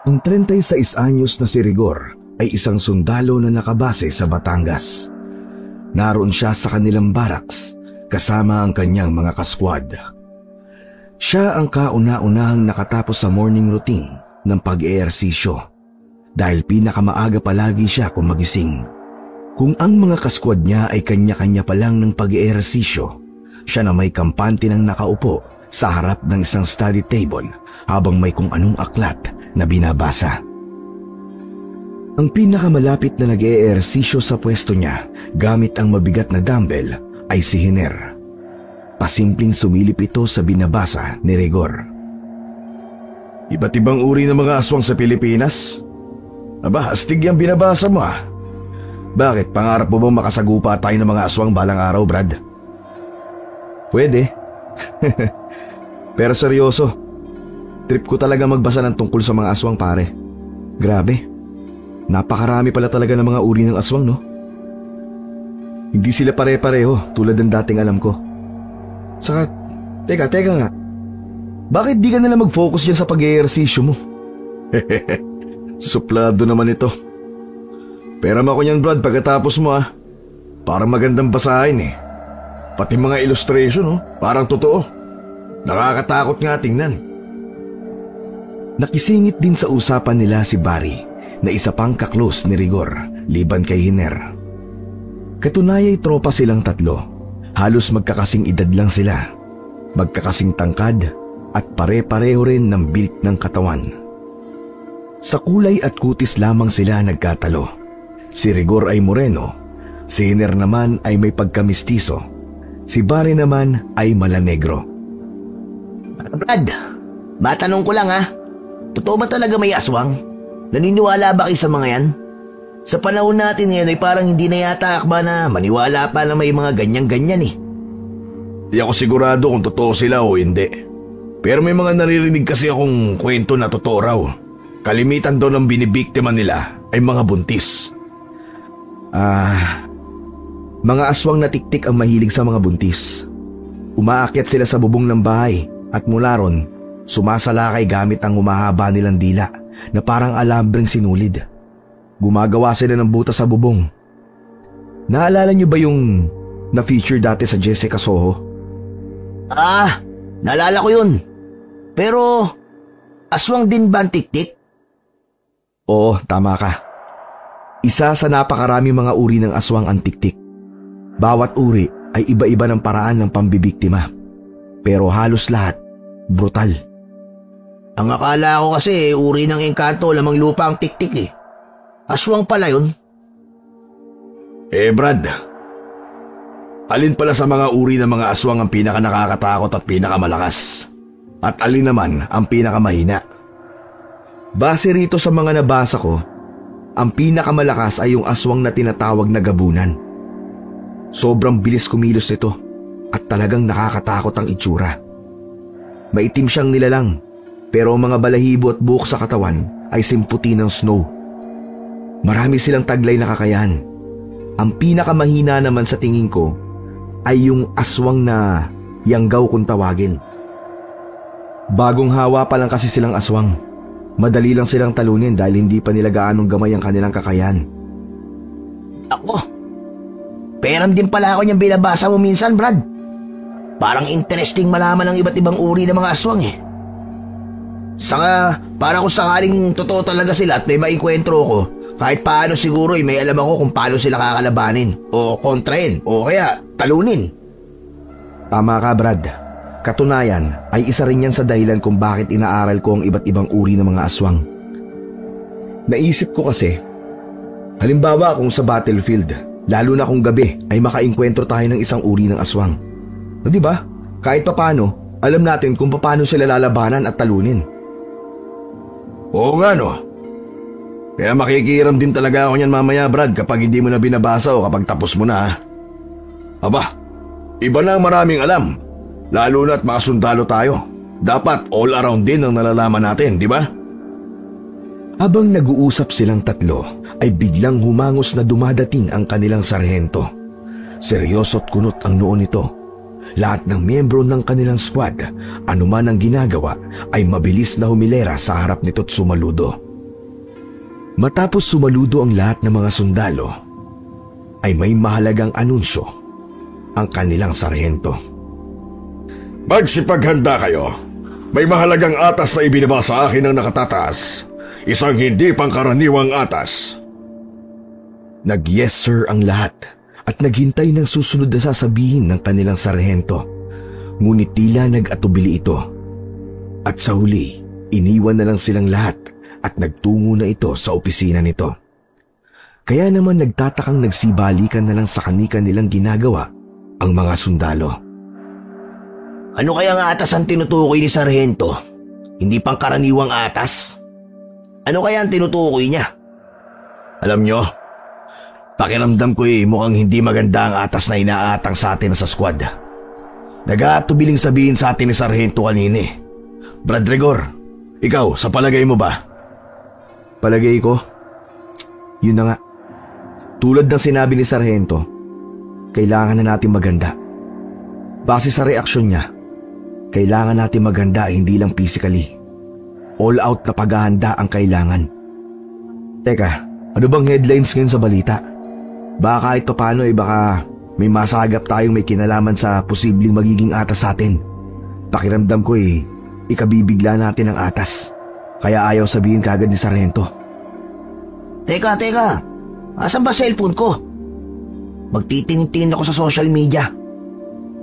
Ang 36 anyos na si Rigor ay isang sundalo na nakabase sa Batangas. Naroon siya sa kanilang barracks kasama ang kanyang mga kaskwad. Siya ang kauna-unahang nakatapos sa morning routine ng pag-eehersisyo dahil pinakamaaga palagi siya kung magising. Kung ang mga kaskwad niya ay kanya-kanya pa lang ng pag-eehersisyo, siya na may kampante ng nakaupo sa harap ng isang study table habang may kung anong aklat na binabasa. Ang pinakamalapit na nag-eehersisyo sa pwesto niya gamit ang mabigat na dumbbell ay si Hiner. Pasimpleng sumilip ito sa binabasa ni Rigor. Iba't ibang uri ng mga aswang sa Pilipinas? Aba, astig yung binabasa mo ah. Bakit, pangarap mo bang makasagupa tayo ng mga aswang balang araw, Brad? Pwede. Pero seryoso, trip ko talaga magbasa ng tungkol sa mga aswang, pare. Grabe, napakarami pala talaga ng mga uri ng aswang, no? Hindi sila pare-pareho tulad ng dating alam ko. Saka, teka nga. Bakit di ka nalang mag-focus dyan sa pag-eehersisyo mo? Suplado naman ito. Pero ako niyan, Brad, pagkatapos mo ah. Parang magandang basahin eh. Pati mga illustration, no? Parang totoo. Nakakatakot nga tingnan. Nakisingit din sa usapan nila si Barry na isa pang kaklose ni Rigor, liban kay Hiner. Katunayay tropa silang tatlo. Halos magkakasing edad lang sila. Magkakasing tangkad at pare-pareho rin ng bilik ng katawan. Sa kulay at kutis lamang sila nagkatalo. Si Rigor ay moreno, si Hiner naman ay may pagkamistiso, si Barry naman ay malanegro. Brad, matanong ko lang ha, totoo ba talaga may aswang? Naniniwala ba kayo sa mga yan? Sa panahon natin ngayon ay parang hindi na yata akba na maniwala pa na may mga ganyan-ganyan eh. Di ako sigurado kung totoo sila o hindi. Pero may mga naririnig kasi akong kwento na totoo raw. Kalimitan daw ng binibiktima nila ay mga buntis. Mga aswang na tiktik ang mahilig sa mga buntis. Umaakyat sila sa bubong ng bahay at mula ron, sumasalakay gamit ang humahaba nilang dila na parang alambreng sinulid. Gumagawa sila ng butas sa bubong. Naalala niyo ba yung na-feature dati sa Jessica Soho? Naalala ko yun. Pero, aswang din ba ang tiktik? Oo, tama ka. Isa sa napakarami mga uri ng aswang ang tiktik. Bawat uri ay iba-iba ng paraan ng pambibiktima. Pero halos lahat, brutal. Ang akala ko kasi uri ng engkanto lamang lupa ang tiktik eh. Aswang pala yun. Brad, alin pala sa mga uri ng mga aswang ang pinaka nakakatakot at pinakamalakas? At alin naman ang pinakamahina? Base rito sa mga nabasa ko, ang pinakamalakas ay yung aswang na tinatawag na gabunan. Sobrang bilis kumilos nito at talagang nakakatakot ang itsura. Maitim siyang nilalang, pero ang mga balahibo at buhok sa katawan ay simputi ng snow. Marami silang taglay na kakayahan. Ang pinakamahina naman sa tingin ko ay yung aswang na yanggaw kung tawagin. Bagong hawa pa lang kasi silang aswang. Madali lang silang talunin dahil hindi pa nila gaanong gamay ang kanilang kakayahan. Ako, peram din pala ako niyang binabasa mo minsan, Brad. Parang interesting malaman ang iba't ibang uri ng mga aswang eh. Saka, para kung sakaling totoo talaga sila at may maikwentro ko, kahit paano siguro may alam ako kung paano sila kakalabanin o kontrahin o kaya talunin. Tama ka, Brad. Katunayan ay isa rin yan sa dahilan kung bakit inaaral ko ang iba't ibang uri ng mga aswang. Naisip ko kasi, halimbawa kung sa battlefield, lalo na kung gabi ay makainkwentro tayo ng isang uri ng aswang. No, di ba? Kahit papano, alam natin kung paano sila lalabanan at talunin. Oo nga no. Kaya makikiram din talaga ako niyan mamaya, Brad, kapag hindi mo na binabasa o kapag tapos mo na. Aba, iba na ang maraming alam. Lalo na't mga sundalo tayo. Dapat all around din ang nalalaman natin, di ba? Habang nag-uusap silang tatlo, ay biglang humangos na dumadating ang kanilang sarhento. Seryoso't kunot ang noo nito. Lahat ng miyembro ng kanilang squad, anuman ang ginagawa, ay mabilis na humilera sa harap nito't sumaludo. Matapos sumaludo ang lahat ng mga sundalo, ay may mahalagang anunsyo ang kanilang sarhento. Magsipaghanda kayo. May mahalagang atas na ibinaba sa akin ng nakatataas. Isang hindi pangkaraniwang atas. Nag-yes sir ang lahat at naghintay ng susunod na sasabihin ng kanilang sarhento. Ngunit tila nag-atubili ito. At sa huli, iniwan na lang silang lahat at nagtungo na ito sa opisina nito. Kaya naman nagtatakang nagsibalikan na lang sa kanika nilang ginagawa ang mga sundalo. Ano kaya ang atas ang tinutukoy ni Sarhento? Hindi pangkaraniwang atas? Ano kaya ang tinutukoy niya? Alam nyo, pakiramdam ko mukhang hindi maganda ang atas na inaatang sa atin sa squad. Nag-aatubiling sabihin sa atin ni Sarhento kanina. Brad Rigor, ikaw, sa palagay mo ba? Palagay ko? Yun na nga. Tulad ng sinabi ni Sarhento, kailangan na natin maganda. Base sa reaksyon niya, kailangan natin maganda hindi lang physically. All out na paghahanda ang kailangan. Teka, ano bang headlines ngayon sa balita? Baka kahit paano baka may masagap tayong may kinalaman sa posibleng magiging atas sa atin. Pakiramdam ko ikabibigla natin ang atas. Kaya ayaw sabihin kagad ni Sarhento. Teka. Asan ba cellphone ko? Magtitingin ako sa social media.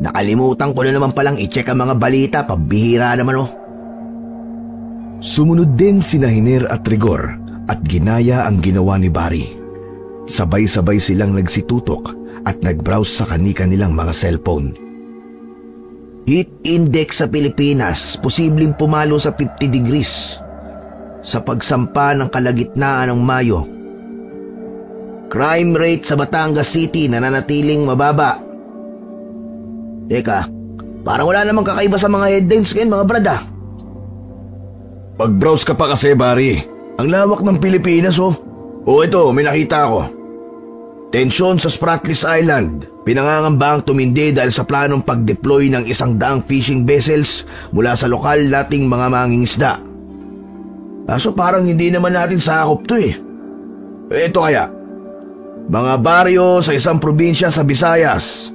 Nakalimutan ko na naman palang i-check ang mga balita. Pabihira naman Sumunod din sina Hiner at Rigor at ginaya ang ginawa ni Barry. Sabay-sabay silang nagsitutok at nag-browse sa kanika nilang mga cellphone. Heat index sa Pilipinas, posibleng pumalo sa 50 degrees. Sa pagsampa ng kalagitnaan ng Mayo. Crime rate sa Batangas City nananatiling mababa. Teka, parang wala namang kakaiba sa mga headlines ngayon mga brad Pag-browse ka pa kasi, Barry. Ang lawak ng Pilipinas ito, may nakita ko. Tensyon sa Spratlys Island. Pinangangambang tumindi dahil sa planong pag-deploy ng 100 fishing vessels mula sa lokal nating mga mangingisda. Kaso parang hindi naman natin sakop to Ito kaya, mga baryo sa isang probinsya sa Visayas,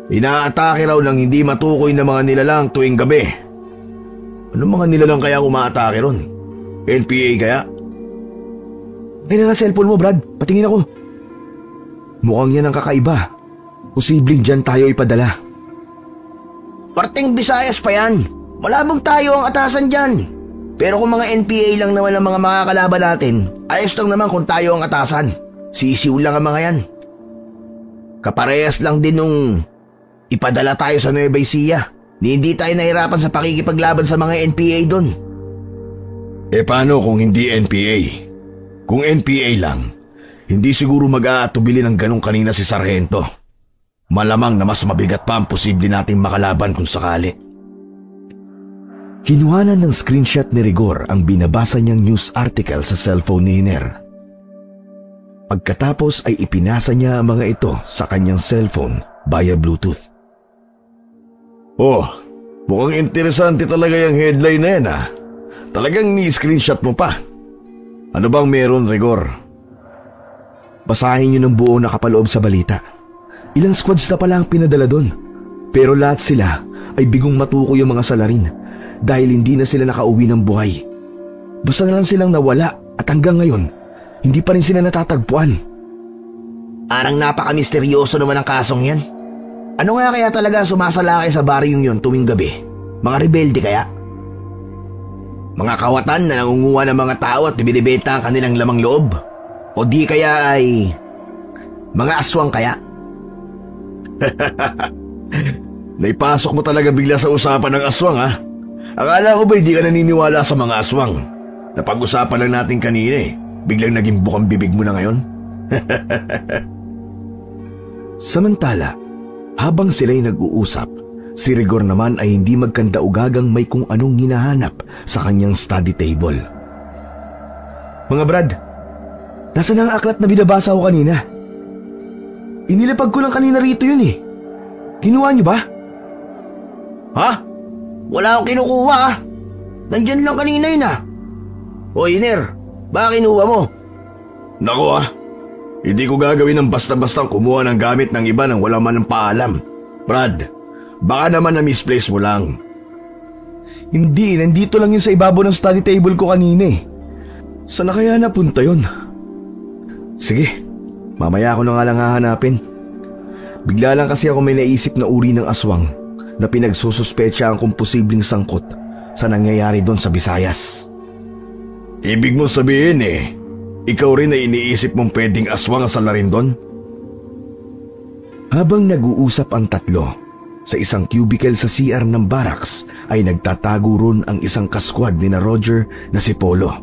inaatake raw ng hindi matukoy na mga nilalang tuwing gabi. Anong mga nilalang kaya umaatake ron? NPA kaya? Kaya nga cellphone mo, Brad. Patingin ako. Mukhang yan ang kakaiba. Posibleng dyan tayo ipadala. Parteng Visayas pa yan. Malabong tayo ang atasan dyan. Pero kung mga NPA lang naman ang mga makakalaban natin, ayos lang naman kung tayo ang atasan. Sisiw lang ang mga yan. Kaparehas lang din nung ipadala tayo sa Nueva Ecija. Hindi tayo nahirapan sa pakikipaglaban sa mga NPA doon. Paano kung hindi NPA? Kung NPA lang, hindi siguro mag-aatubili ng ganong kanina si Sarhento. Malamang na mas mabigat pa ang posible nating makalaban kung sakali. Kinuhanan ng screenshot ni Rigor ang binabasa niyang news article sa cellphone ni Hiner. Pagkatapos ay ipinasa niya ang mga ito sa kanyang cellphone via Bluetooth. Mukhang interesante talaga yung headline na yan Talagang ni-screenshot mo pa. Ano bang meron, Rigor? Basahin niyo ng buo nakapaloob sa balita. Ilang squads na pala ang pinadala doon. Pero lahat sila ay bigong matukoy yung mga salarin dahil hindi na sila nakauwi ng buhay. Basta na lang silang nawala at hanggang ngayon, hindi pa rin sila natatagpuan. Parang napaka-misteryoso naman ang kasong yan. Ano nga kaya talaga sumasalakay sa baryong yun tuwing gabi? Mga rebelde kaya? Mga kawatan na nangunguha ng mga tao at binibenta ang kanilang lamang loob? O di kaya ay mga aswang kaya? Naipasok mo talaga bigla sa usapan ng aswang Akala ko ba hindi ka naniniwala sa mga aswang? Napag-usapan lang natin kanina Biglang naging bukang bibig mo na ngayon? Samantala, habang sila'y nag-uusap, si Rigor naman ay hindi magkandaugagang may kung anong hinahanap sa kanyang study table. Mga Brad, nasaan ang aklat na binabasa ko kanina? Inilapag ko lang kanina rito yun Kinuha niyo ba? Ha? Wala akong kinukuha Nandyan lang kanina yun O Hiner, baka kinuha mo? Naku hindi ko gagawin ng basta-bastang kumuha ng gamit ng iba nang wala man ng paalam. Brad, baka naman na-misplace mo lang. Hindi, nandito lang yun sa ibabaw ng study table ko kanina eh. Saan na kaya napunta yun? Sige, mamaya ko na nga lang hahanapin. Bigla lang kasi ako may naisip na uri ng aswang na pinagsususpetsa kung posibleng sangkot sa nangyayari doon sa Visayas. Ibig mo sabihin ikaw rin ay iniisip mong pwedeng aswang ang salarin doon? Habang nag-uusap ang tatlo, sa isang cubicle sa CR ng barracks ay nagtatago ron ang isang kaskwad ni na Roger na si Polo.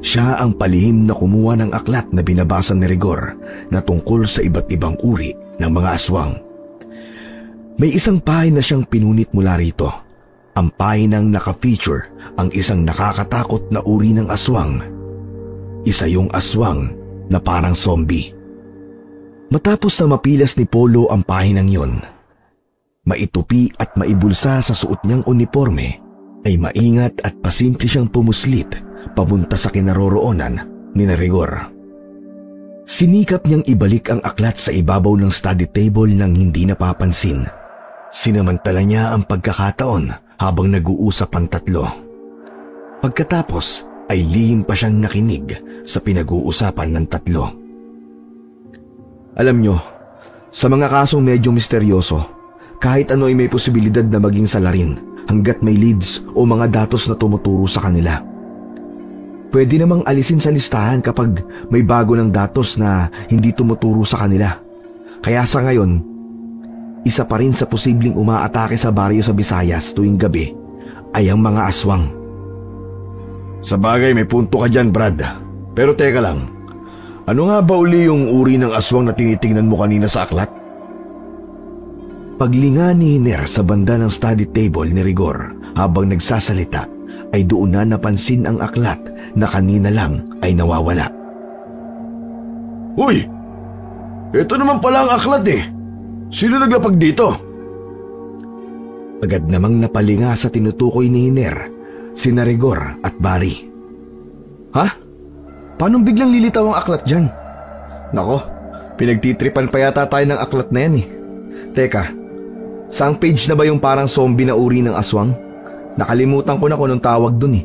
Siya ang palihim na kumuha ng aklat na binabasa ni Rigor na tungkol sa iba't ibang uri ng mga aswang. May isang pahina siyang pinunit mula rito. Ang pahinang naka-feature ang isang nakakatakot na uri ng aswang. Isa yung aswang na parang zombie. Matapos na mapilas ni Polo ang pahinang yon, maitupi at maibulsa sa suot niyang uniforme, ay maingat at pasimple siyang pumuslit papunta sa kinaroroonan ni na Rigor. Sinikap niyang ibalik ang aklat sa ibabaw ng study table nang hindi napapansin. Sinamantala niya ang pagkakataon habang nag-uusap ang tatlo. Pagkatapos ay lihim pa siyang nakinig sa pinag-uusapan ng tatlo. Alam nyo, sa mga kasong medyo misteryoso, kahit ano ay may posibilidad na maging salarin hanggat may leads o mga datos na tumuturo sa kanila. Pwede namang alisin sa listahan kapag may bago ng datos na hindi tumuturo sa kanila. Kaya sa ngayon, isa pa rin sa posibleng umaatake sa baryo sa Visayas tuwing gabi ay ang mga aswang. Sa bagay may punto ka dyan, Brad. Pero teka lang, ano nga ba uli yung uri ng aswang na tinitingnan mo kanina sa aklat? Paglinga ni Hiner sa banda ng study table ni Rigor habang nagsasalita ay doon na napansin ang aklat na kanina lang ay nawawala. Uy! Ito naman pala ang aklat Sino naglapag dito? Agad namang napalinga sa tinutukoy ni Hiner sina Rigor at Barry. Ha? Paano biglang lilitaw ang aklat dyan? Nako, pinagtitripan pa yata tayo ng aklat na yan Teka, saang page na ba yung parang zombie na uri ng aswang? Nakalimutan ko na kung anong tawag dun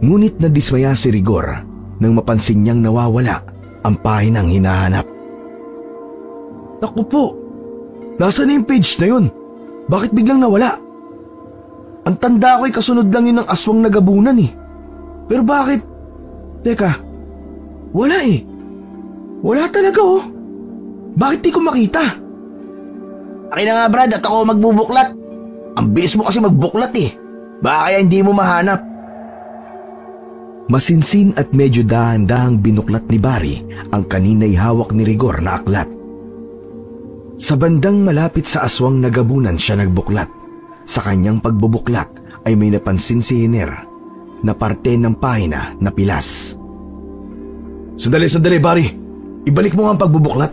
Ngunit nadismaya si Rigor nang mapansin niyang nawawala ang pahinang hinahanap. Naku po, nasaan na yung page na yun? Bakit biglang nawala? Ang tanda ko ay kasunod lang yun ng aswang na gabunan Pero bakit? Teka, wala Wala talaga Bakit di ko makita? Akin na nga Brad at ako magbubuklat. Ang bilis mo kasi magbuklat Baka kaya hindi mo mahanap. Masinsin at medyo dahan-dahang binuklat ni Barry ang kanina'y hawak ni Rigor na aklat. Sa bandang malapit sa aswang na gabunan siya nagbuklat. Sa kanyang pagbubuklat ay may napansin si Hiner na parte ng pahina na pilas. Sandali, Barry. Ibalik mo nga ang pagbubuklat.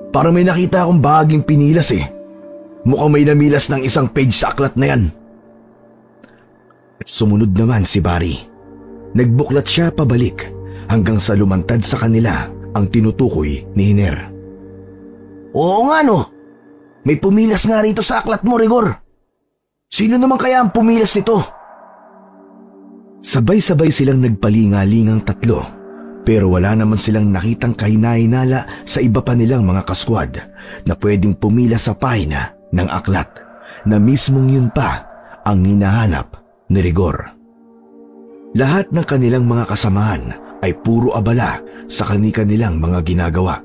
Parang may nakita akong bahaging pinilas Mukhang may namilas ng isang page sa aklat na yan. At sumunod naman si Barry. Nagbuklat siya pabalik hanggang sa lumantad sa kanila ang tinutukoy ni Hiner. Oo nga May pumilas nga rito sa aklat mo, Rigor. Sino naman kaya ang pumilas nito? Sabay-sabay silang nagpalingalingang tatlo, pero wala naman silang nakitang kahina-hinala sa iba pa nilang mga kaskwad na pwedeng pumilas sa pahina ng aklat na mismong yun pa ang hinahanap ni Rigor. Lahat ng kanilang mga kasamahan ay puro abala sa kani-kanilang mga ginagawa.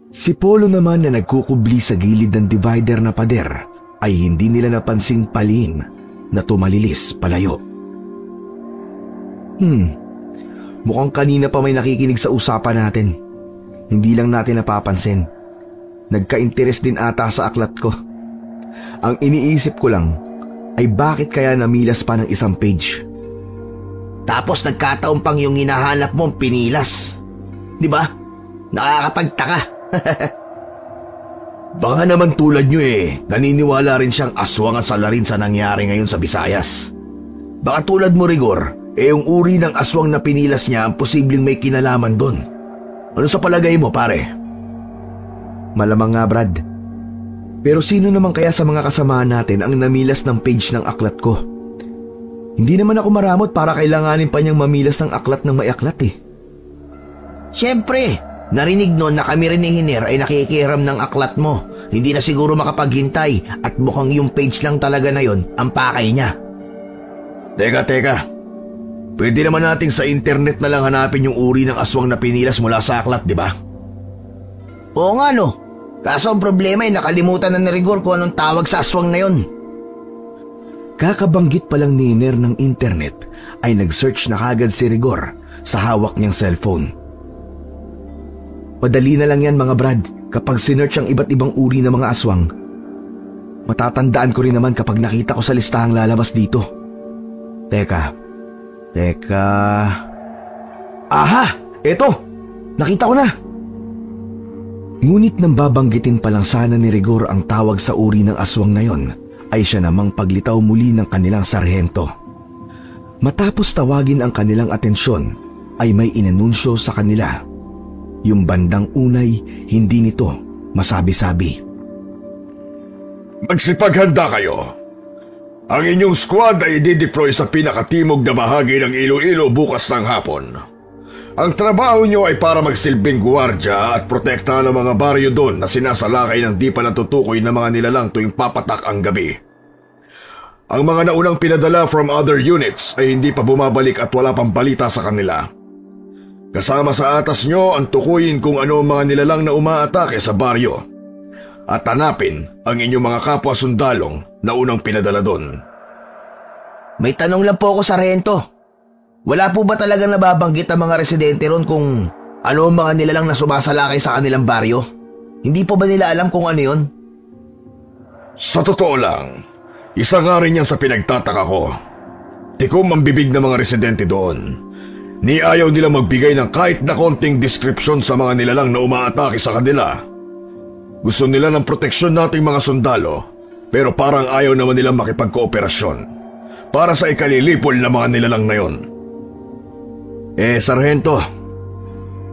Si Polo naman na nagkukubli sa gilid ng divider na pader ay hindi nila napansing palihim na tumalilis palayo. Mukhang kanina pa may nakikinig sa usapan natin. Hindi lang natin napapansin. Nagka-interes din ata sa aklat ko. Ang iniisip ko lang ay bakit kaya namilas pa ng isang page. Tapos nagkataon pang yung hinahanap mong pinilas. Di ba? Nakakapagtaka. Baka naman tulad nyo naniniwala rin siyang aswang ang salarin sa nangyari ngayon sa Visayas. Baka tulad mo, Rigor, Yung uri ng aswang na pinilas niya ang posibleng may kinalaman doon. Ano sa palagay mo, pare? Malamang nga, Brad. Pero sino naman kaya sa mga kasamahan natin ang namilas ng page ng aklat ko? Hindi naman ako maramot para kailanganin pa niyang mamilas ng aklat ng may aklat eh. Siyempre, narinig noon na kami rin ni Hiner ay nakikihiram ng aklat mo. Hindi na siguro makapaghintay at mukhang yung page lang talaga na yon ang pakay niya. Teka. Pwede naman nating sa internet na lang hanapin yung uri ng aswang na pinilas mula sa aklat, di ba? Oo nga no. Kaso ang problema ay nakalimutan na ni Rigor kung anong tawag sa aswang na yon. Kakabanggit pa lang ni Hiner ng internet ay nag-search na kagad si Rigor sa hawak niyang cellphone. Madali na lang yan mga Brad kapag sinearch ang iba't ibang uri ng mga aswang. Matatandaan ko rin naman kapag nakita ko sa listahang lalabas dito. Teka. Aha! Eto! Nakita ko na! Ngunit nang babanggitin pa lang sana ni Rigor ang tawag sa uri ng aswang na yon, ay siya namang paglitaw muli ng kanilang sarhento. Matapos tawagin ang kanilang atensyon, ay may inanunsyo sa kanila. Yung bandang unay, hindi nito masabi-sabi. Magsipaghanda kayo. Ang inyong squad ay i-deploy sa pinakatimog na bahagi ng Iloilo bukas ng hapon. Ang trabaho nyo ay para magsilbing guwardya at protektahan ang mga baryo doon na sinasalakay ng di pa natutukoy na mga nilalang tuwing papatak ang gabi. Ang mga naunang pinadala from other units ay hindi pa bumabalik at wala pang balita sa kanila. Kasama sa atas nyo ang tukuyin kung ano ang mga nilalang na umaatake sa baryo at hanapin ang inyong mga kapwa sundalong na unang pinadala doon. May tanong lang po ako, Sargento. Wala po ba talagang nababanggit ang mga residente ron kung ano ang mga nilalang na sumasalakay sa kanilang baryo? Hindi po ba nila alam kung ano yon? Sa totoo lang, isa nga rin yan sa pinagtataka ko. Tikom ang bibig ng mga residente doon. Ni ayaw nila magbigay ng kahit na konting description sa mga nilalang na umaatake sa kanila. Gusto nila ng proteksyon nating mga sundalo, pero parang ayaw naman nila makipagkooperasyon para sa ikalilipol na mga nilalang na yon. Sargento,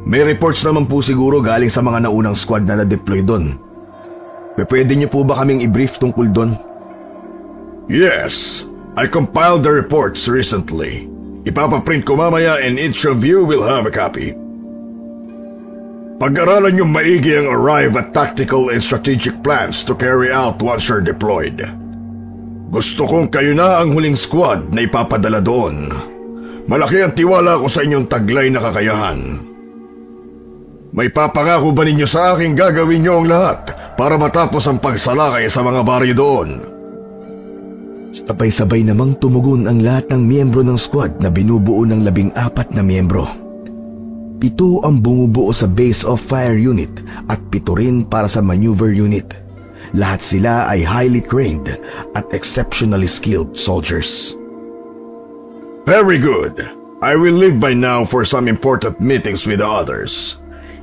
may reports naman po siguro galing sa mga naunang squad na na-deploy doon. Pwede niyo po ba kaming i-brief tungkol doon? Yes, I compiled the reports recently. Ipapaprint ko mamaya and each of you will have a copy. Pag-aralan niyong maigi ang arrive at tactical and strategic plans to carry out once you're deployed. Gusto kong kayo na ang huling squad na ipapadala doon. Malaki ang tiwala ko sa inyong taglay na kakayahan. May papangako ba ninyo sa akin gagawin niyo ang lahat para matapos ang pagsalakay sa mga baryo doon? Sabay-sabay namang tumugon ang lahat ng miyembro ng squad na binubuo ng 14 na miyembro. 7 ang bumubuo sa Base of Fire Unit at 7 rin para sa Maneuver Unit. Lahat sila ay highly trained at exceptionally skilled soldiers. Very good. I will leave by now for some important meetings with the others.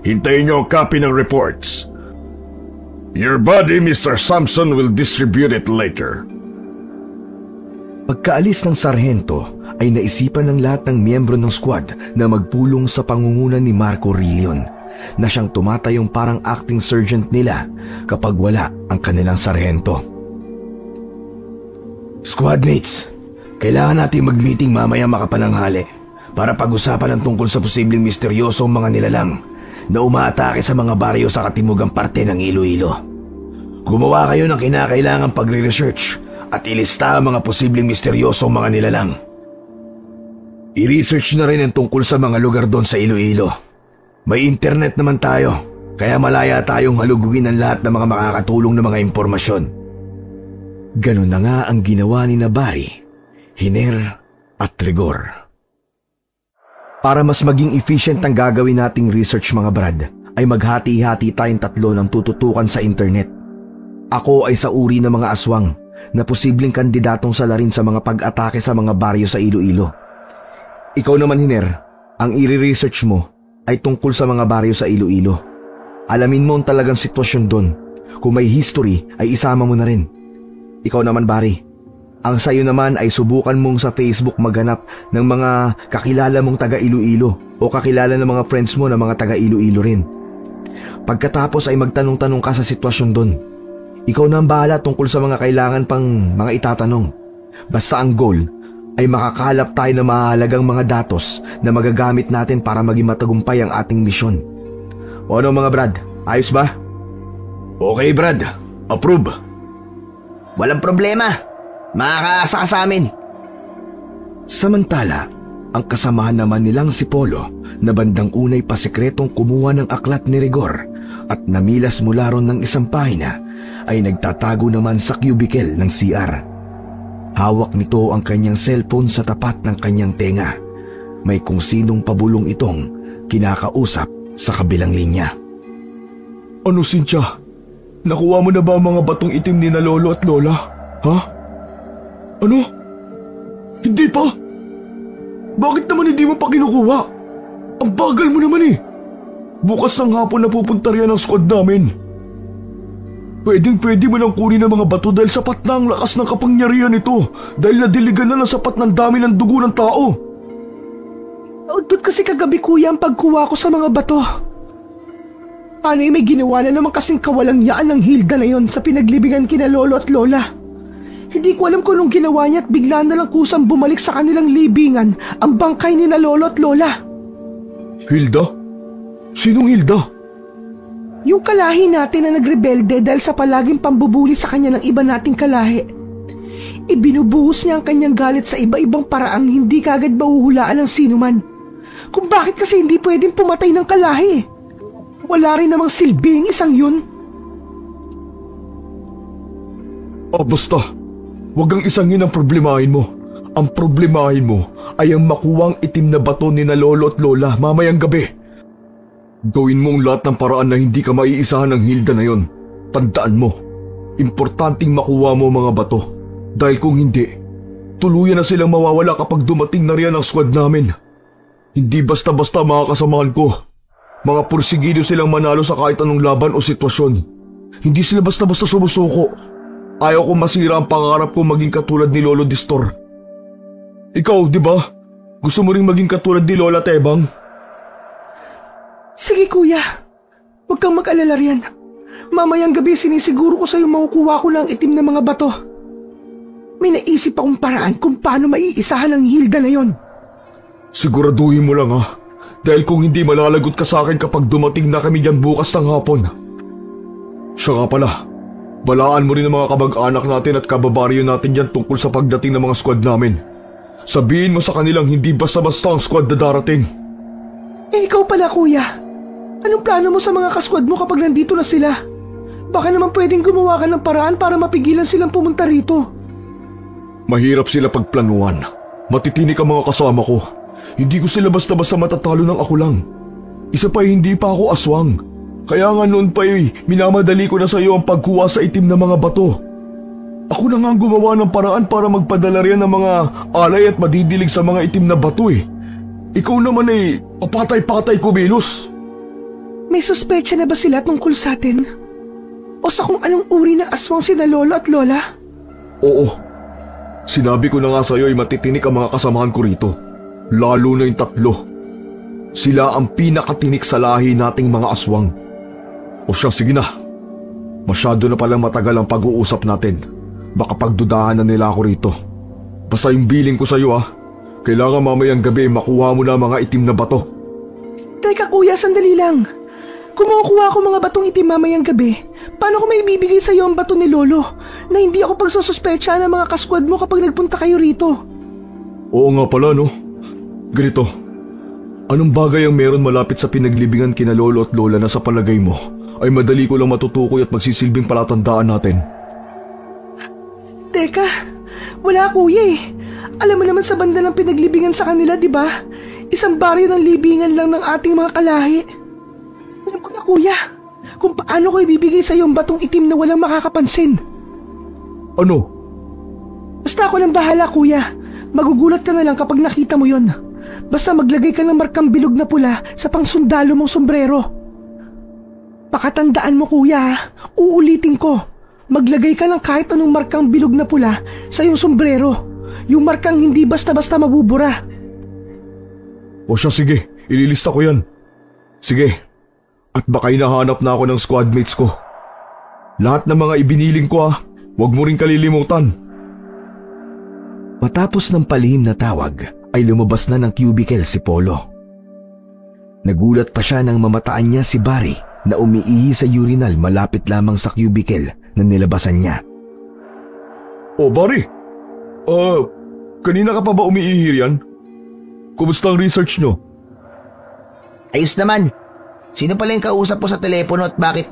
Hintayin niyo ang copy ng reports. Your body, Mr. Sampson, will distribute it later. Pagkaalis ng sarhento ay naisipan ng lahat ng miyembro ng squad na magpulong sa pangunguna ni Marco Rillion na siyang tumatayong parang acting sergeant nila kapag wala ang kanilang sarhento. Squadmates, kailangan natin mag-meeting mamaya makapananghali para pag-usapan ang tungkol sa posibleng misteryosong mga nilalang na umaatake sa mga baryo sa katimugang parte ng Iloilo. Gumawa kayo ng kinakailangang pagre-research at ilista ang mga posibleng misteryosong mga nilalang. I-research na rin ang tungkol sa mga lugar doon sa Iloilo. May internet naman tayo, kaya malaya tayong halugugin ang lahat ng mga makakatulong na mga impormasyon. Ganun na nga ang ginawa ni Barry, Hiner at Rigor. Para mas maging efficient ang gagawin nating research mga Brad, ay maghati-hati tayong 3 ng tututukan sa internet. Ako ay sa uri ng mga aswang na posibleng kandidatong salarin sa mga pag-atake sa mga baryo sa Iloilo. Ikaw naman, Hiner, ang i-research mo ay tungkol sa mga baryo sa Iloilo. Alamin mo ang talagang sitwasyon doon. Kung may history, ay isama mo na rin. Ikaw naman, Barry, Ang sayo naman ay subukan mong sa Facebook maghanap ng mga kakilala mong taga Iloilo o kakilala ng mga friends mo na mga taga Iloilo rin. Pagkatapos ay magtanong-tanong ka sa sitwasyon doon. Ikaw na ang bahala tungkol sa mga kailangan pang mga itatanong. Basta ang goal ay makakalap tayo ng mahalagang mga datos na magagamit natin para maging matagumpay ang ating misyon. O ano mga Brad, ayos ba? Okay Brad, approve. Walang problema. Makakaasa ka sa amin. Samantala, ang kasamahan naman nilang si Polo na bandang unay pasikretong kumuha ng aklat ni Rigor at namilas mula ron ng isang pahina ay nagtatago naman sa cubicle ng CR. Hawak nito ang kanyang cellphone sa tapat ng kanyang tenga. May kung sinong pabulong itong kinakausap sa kabilang linya. Ano Cynthia? Nakuha mo na ba ang mga batong itim ni na lolo at lola? Ha? Ano? Hindi pa? Bakit naman hindi mo pa kinukuha? Ang bagal mo naman eh. Bukas ng hapon na pupunta riyan ang squad namin. Pwede mo nang kunin ang mga bato dahil sapat na ang lakas ng kapangyarihan nito dahil nadiligan na ng sapat ng dami ng dugo ng tao. Doon kasi kagabi kuya ang pagkuha ko sa mga bato. Ano may ginawa na naman kasing kawalangyaan ng Hilda na yon sa pinaglibingan kina lolo at lola. Hindi ko alam kung anong ginawa niya at bigla na lang kusang bumalik sa kanilang libingan ang bangkay ni na lolo at lola. Hilda? Sinong Hilda? Yung kalahi natin na nagrebelde dahil sa palaging pambubuli sa kanya ng iba nating kalahi. Ibinubuhos niya ang kanyang galit sa iba-ibang paraang hindi kagad mahuhulaan ng sinuman. Kung bakit kasi hindi pwedeng pumatay ng kalahi. Wala rin namang silbing isang yun. Basta. Huwag kang isangin ang problemahin mo. Ang problemahin mo ay ang makuwang itim na bato ni na lolo at lola mamayang gabi. Gawin mo ang lahat ng paraan na hindi ka maiisahan ng Hilda na yon. Tandaan mo, importanteng makuha mo mga bato. Dahil kung hindi, tuluyan na silang mawawala kapag dumating na riyan ang squad namin. Hindi basta-basta mga kasamahan ko. Mga pursigido silang manalo sa kahit anong laban o sitwasyon. Hindi sila basta-basta sumusuko. Ayaw ko masira ang pangarap ko maging katulad ni Lolo Distor. Ikaw, di ba? Gusto mo ring maging katulad ni Lola Tebang? Sige kuya, huwag kang mag-alala riyan. Mamayang gabi sinisiguro ko sa'yo makukuha ko na ang itim na mga bato. May naisip akong paraan kung paano maiisahan ang Hilda na yon. Siguraduhin mo lang ha. Dahil kung hindi malalagot ka sa akin kapag dumating na kami dyan bukas ng hapon. Siya nga pala, balaan mo rin ang mga kamag-anak natin at kababaryo natin dyan tungkol sa pagdating ng mga squad namin. Sabihin mo sa kanilang hindi basta-basta ang squad na darating. Ikaw pala kuya. Anong plano mo sa mga kasquad mo kapag nandito na sila? Baka naman pwedeng gumawa ka ng paraan para mapigilan silang pumunta rito. Mahirap sila pagplanuhan. Matitinik ang mga kasama ko. Hindi ko sila basta-basta matatalo ng ako lang. Isa pa hindi pa ako aswang. Kaya nga noon pa minamadali ko na sa iyo ang pagkuha sa itim na mga bato. Ako na nga ang gumawa ng paraan para magpadala riyan ng mga alay at madidilig sa mga itim na bato eh. Ikaw naman papatay-patay kumilos. May suspecha na ba sila tungkol sa atin? O sa kung anong uri ng aswang sina lolo at lola? Oo. Sinabi ko na nga sa iyo ay matitinik ang mga kasamahan ko rito. Lalo na yung 3. Sila ang pinakatinik sa lahi nating mga aswang. O siya, sige na. Masyado na palang matagal ang pag-uusap natin. Baka pagdudahan na nila ako rito. Basta yung billing ko sa iyo kailangan mamayang gabi makuha mo na mga itim na bato. Teka kuya, sandali lang. Kung makukuha ko mga batong itim mamayang gabi, paano ko may ibibigay sa iyo ang bato ni Lolo na hindi ako pagsususpecha ng mga kasquad mo kapag nagpunta kayo rito? Oo nga pala no. Ganito, anong bagay ang meron malapit sa pinaglibingan kina Lolo at Lola na sa palagay mo ay madali ko lang matutukoy at magsisilbing palatandaan natin? Teka, wala kuya eh. Alam mo naman sa banda ng pinaglibingan sa kanila, di ba? Isang baryo ng libingan lang ng ating mga kalahi. Alam ko na kuya, kung paano ko ibibigay sa iyo ang batong itim na walang makakapansin. Ano? Basta ako nang bahala kuya. Magugulat ka na lang kapag nakita mo yon. Basta maglagay ka ng markang bilog na pula sa pangsundalo mong sombrero. Pakatandaan mo kuya, uulitin ko. Maglagay ka ng kahit anong markang bilog na pula sa iyong sombrero. Yung markang hindi basta-basta mabubura. O siya, sige. Ililista ko yan. Sige. At baka hinahanap na ako ng squadmates ko. Lahat ng mga ibiniling ko huwag mo rin kalilimutan. Matapos ng palihim na tawag ay lumabas na ng cubicle si Polo. Nagulat pa siya nang mamataan niya si Barry na umiihi sa urinal malapit lamang sa cubicle na nilabasan niya. Oh, Barry. Kanina ka pa ba umiihi yan? Kumusta ang research nyo? Ayos naman. Sino pala yung kausap mo sa telepono at bakit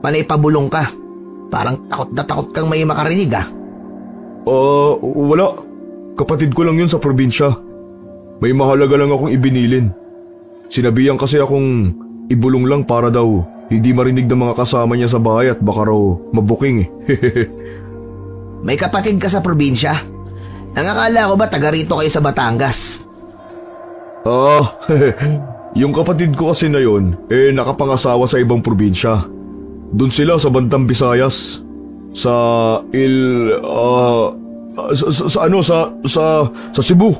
panay pabulong ka? Parang takot na takot kang may makarinig Wala. Kapatid ko lang yun sa probinsya. May mahalaga lang akong ibinilin. Sinabihan kasi akong ibulong lang para daw hindi marinig ng mga kasama niya sa bahay at baka raw mabuking May kapatid ka sa probinsya? Nangakala ko ba taga rito kayo sa Batangas? Yung kapatid ko kasi na yun, nakapangasawa sa ibang probinsya. Doon sila sa bandang Visayas. Sa Cebu.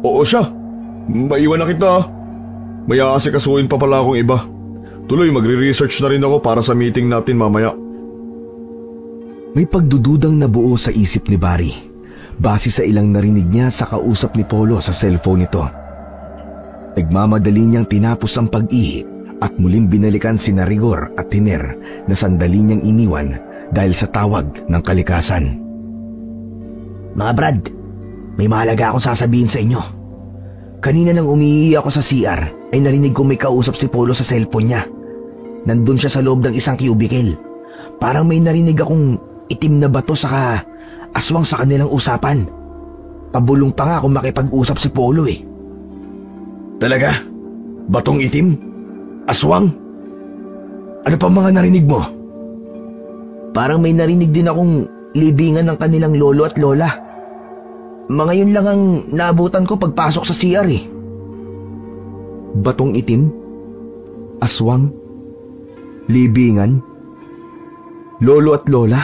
Oo siya. Maiwan na kita. May aasikasuhin pa pala akong iba. Tuloy, magre-research na rin ako para sa meeting natin mamaya. May pagdududang nabuo sa isip ni Barry base sa ilang narinig niya sa kausap ni Polo sa cellphone nito. Nagmamadali niyang tinapos ang pag-ihi at muling binalikan sina Rigor at Tiner na sandali niyang iniwan dahil sa tawag ng kalikasan. Mga Brad, may mahalaga akong sasabihin sa inyo. Kanina nang umiihi ako sa CR ay narinig kong may kausap si Polo sa cellphone niya. Nandun siya sa loob ng isang cubicle. Parang may narinig akong itim na bato saka aswang sa kanilang usapan. Pabulong pa nga kung makipag-usap si Polo Talaga? Batong itim? Aswang? Ano pa mga narinig mo? Parang may narinig din akong libingan ng kanilang lolo at lola. Mga yun lang ang naabutan ko pagpasok sa CR Batong itim? Aswang? Libingan? Lolo at lola?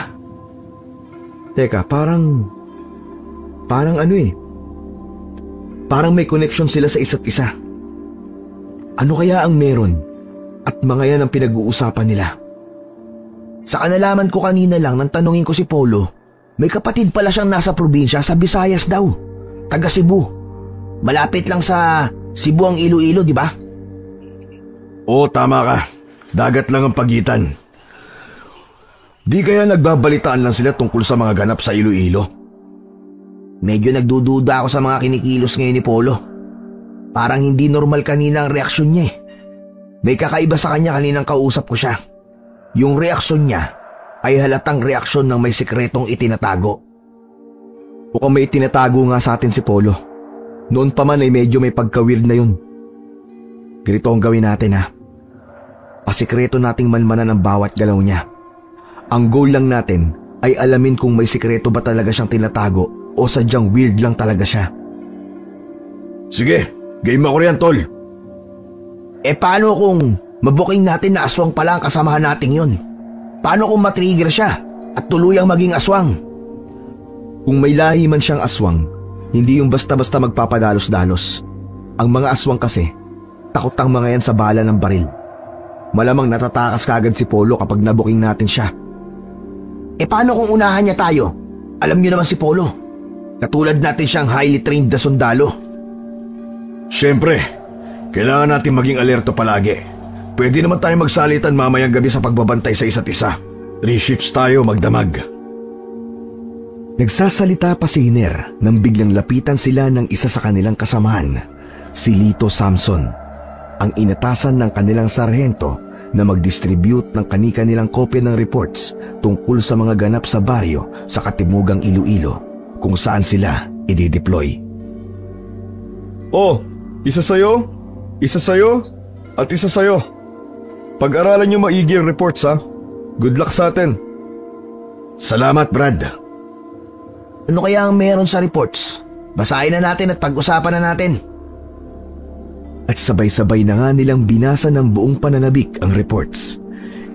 Teka, parang Parang may connection sila sa isa't isa. Ano kaya ang meron? At mga yan ang pinag-uusapan nila. Sa kanalaman ko kanina lang nang tanungin ko si Polo, may kapatid pala siyang nasa probinsya sa Visayas daw. Taga Cebu. Malapit lang sa Cebu ang Iloilo, di ba? Oo, tama ka. Dagat lang ang pagitan. Di kaya nagbabalitaan lang sila tungkol sa mga ganap sa Iloilo? Medyo nagdududa ako sa mga kinikilos ngayon ni Polo. Parang hindi normal kanina ang reaksyon niya May kakaiba sa kanya kaninang kausap ko siya. Yung reaksyon niya ay halatang reaksyon ng may sikretong itinatago. Mukhang may itinatago nga sa atin si Polo. Noon pa man ay medyo may pagka-weird na yun. Ganito ang gawin natin Pasikreto nating manmanan ang bawat galaw niya. Ang goal lang natin ay alamin kung may sikreto ba talaga siyang tinatago o sadyang weird lang talaga siya. Sige, game ako riyan, tol. Paano kung mabuking natin na aswang pala ang kasamahan nating yun? Paano kung matrigger siya at tuluyang maging aswang? Kung may lahi man siyang aswang, hindi yung basta-basta magpapadalos-dalos. Ang mga aswang kasi, takot ang mga yan sa bala ng baril. Malamang natatakas kagad si Polo kapag nabuking natin siya. Paano kung unahan niya tayo? Alam niyo naman si Polo. Katulad natin siyang highly trained na sundalo. Siyempre, kailangan natin maging alerto palagi. Pwede naman tayo magsalitan mamayang gabi sa pagbabantay sa isa't isa. Reshifts tayo magdamag. Nagsasalita pa si Hiner nang biglang lapitan sila ng isa sa kanilang kasamahan, si Lito Samson, ang inatasan ng kanilang sarhento na mag-distribute ng kani-kanilang kopya ng reports tungkol sa mga ganap sa baryo sa katimugang Iloilo kung saan sila i-deploy. Oh, isa sa'yo, at isa sa'yo. Pag-aralan niyo maigi ang reports Good luck sa atin. Salamat, Brad. Ano kaya ang meron sa reports? Basahin na natin at pag-usapan na natin. At sabay-sabay na nga nilang binasa ng buong pananabik ang reports.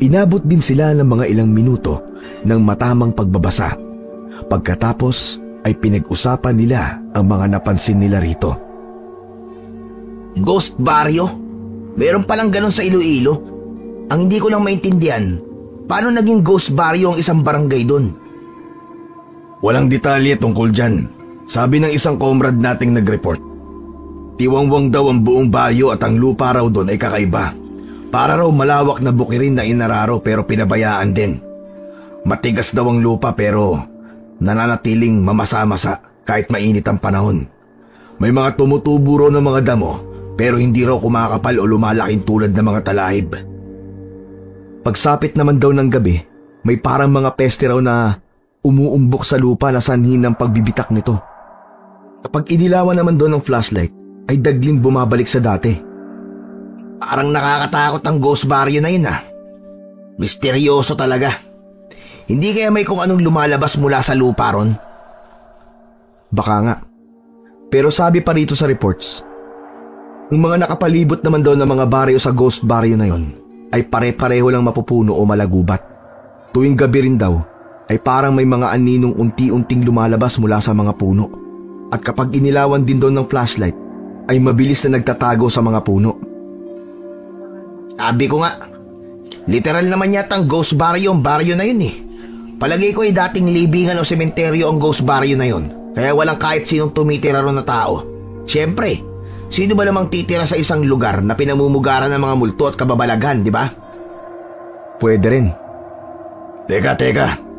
Inabot din sila ng mga ilang minuto ng matamang pagbabasa. Pagkatapos ay pinag-usapan nila ang mga napansin nila rito. Ghost Barrio? Meron palang ganun sa Iloilo? Ang hindi ko lang maintindihan, paano naging Ghost Barrio ang isang barangay doon? Walang detalye tungkol dyan. Sabi ng isang comrade nating nag-report. Tiwangwang daw ang buong baryo at ang lupa raw doon ay kakaiba. Para raw malawak na bukirin na inararo pero pinabayaan din. Matigas daw ang lupa pero nananatiling mamasa-masa kahit mainit ang panahon. May mga tumutubo raw ng mga damo pero hindi raw kumakapal o lumalaking tulad ng mga talahib. Pagsapit naman daw ng gabi, may parang mga peste raw na umuumbok sa lupa na sanhi ng pagbibitak nito. Kapag inilawan naman doon ng flashlight, ay dagling bumabalik sa dati. Parang nakakatakot ang Ghost Barrio na yun ah. Misteryoso talaga. Hindi kaya may kung anong lumalabas mula sa lupa ron? Baka nga. Pero sabi pa rito sa reports, ang mga nakapalibot naman daw ng mga baryo sa Ghost Barrio na yon ay pare-pareho lang mapupuno o malagubat. Tuwing gabi rin daw, ay parang may mga aninong unti-unting lumalabas mula sa mga puno. At kapag inilawan din doon ng flashlight, ay mabilis na nagtatago sa mga puno. Sabi ko nga, literal naman yata ang Ghost Barrio ang baryo na yun eh. Palagay ko ay dating libingan o sementeryo ang Ghost Barrio na yun. Kaya walang kahit sinong tumitira ron na tao. Siyempre, sino ba namang titira sa isang lugar na pinamumugaran ng mga multo at kababalaghan, di ba? Pwede rin. Teka.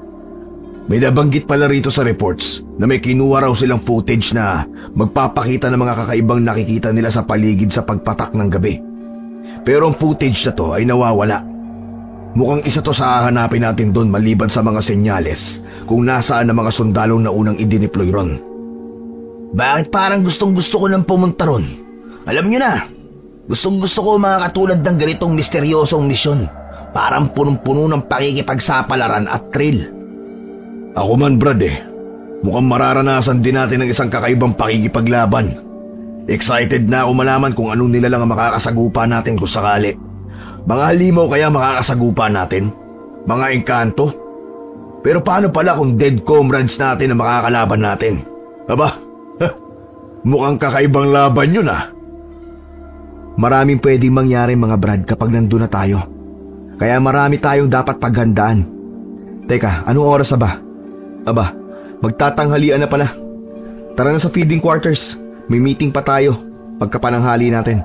May nabanggit pala rito sa reports na may kinuha raw silang footage na magpapakita ng mga kakaibang nakikita nila sa paligid sa pagpatak ng gabi. Pero ang footage na to ay nawawala. Mukhang isa to sa hahanapin natin doon maliban sa mga senyales kung nasaan ang mga sundalong na unang idineploy ron. Bakit parang gustong-gusto ko nang pumunta ron? Alam nyo na, gustong-gusto ko mga katulad ng ganitong misteryosong misyon. Parang punong-puno ng pakikipagsapalaran at thrill. Ako man Brad mukhang mararanasan din natin ang isang kakaibang pakikipaglaban. Excited na ako malaman kung anong nila lang ang makakasagupa natin kung sakali. Mga halimaw kaya makakasagupa natin? Mga engkanto? Pero paano pala kung dead comrades natin ang makakalaban natin? Aba, mukhang kakaibang laban yun ah. Maraming pwedeng mangyari mga Brad kapag nandun na tayo. Kaya marami tayong dapat paghandaan. Teka, anong oras na ba? Aba, magtatanghalian na pala. Tara na sa feeding quarters. May meeting pa tayo pagkapananghali natin.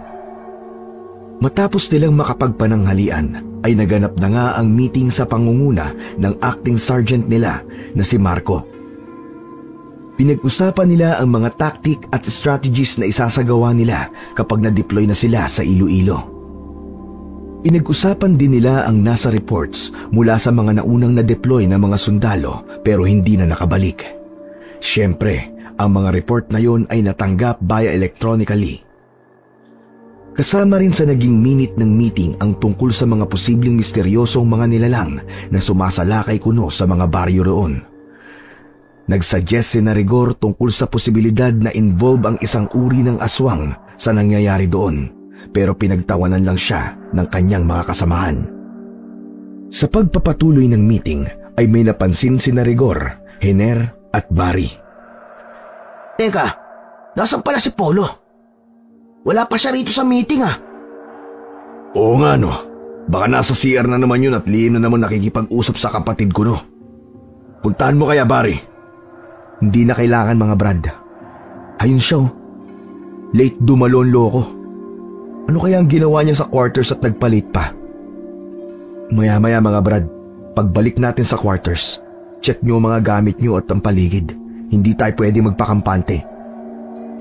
Matapos nilang makapagpananghalian ay naganap na nga ang meeting sa pangunguna ng acting sergeant nila na si Marco. Pinag-usapan nila ang mga tactic at strategies na isasagawa nila kapag na-deploy na sila sa Iloilo. Pinag-usapan din nila ang nasa reports mula sa mga naunang na-deploy na mga sundalo pero hindi na nakabalik. Siyempre, ang mga report na yon ay natanggap via electronically. Kasama rin sa naging minute ng meeting ang tungkol sa mga posibleng misteryosong mga nilalang na sumasalakay kuno sa mga baryo roon. Nagsuggest si Rigor tungkol sa posibilidad na involve ang isang uri ng aswang sa nangyayari doon. Pero pinagtawanan lang siya ng kanyang mga kasamahan. Sa pagpapatuloy ng meeting ay may napansin si Rigor, Hiner at Barry. Teka, nasan pala si Polo? Wala pa siya rito sa meeting ah. Oo nga no, baka nasa CR na naman yun at lihim na naman nakikipag-usap sa kapatid ko no. Puntahan mo kaya Barry? Hindi na kailangan mga Brad. Ayun siya oh. Late dumalon loko. Ano kaya ang ginawa niya sa quarters at nagpalit pa? Maya-maya mga Brad, pagbalik natin sa quarters, check niyo ang mga gamit niyo at ang paligid. Hindi tayo pwede magpakampante.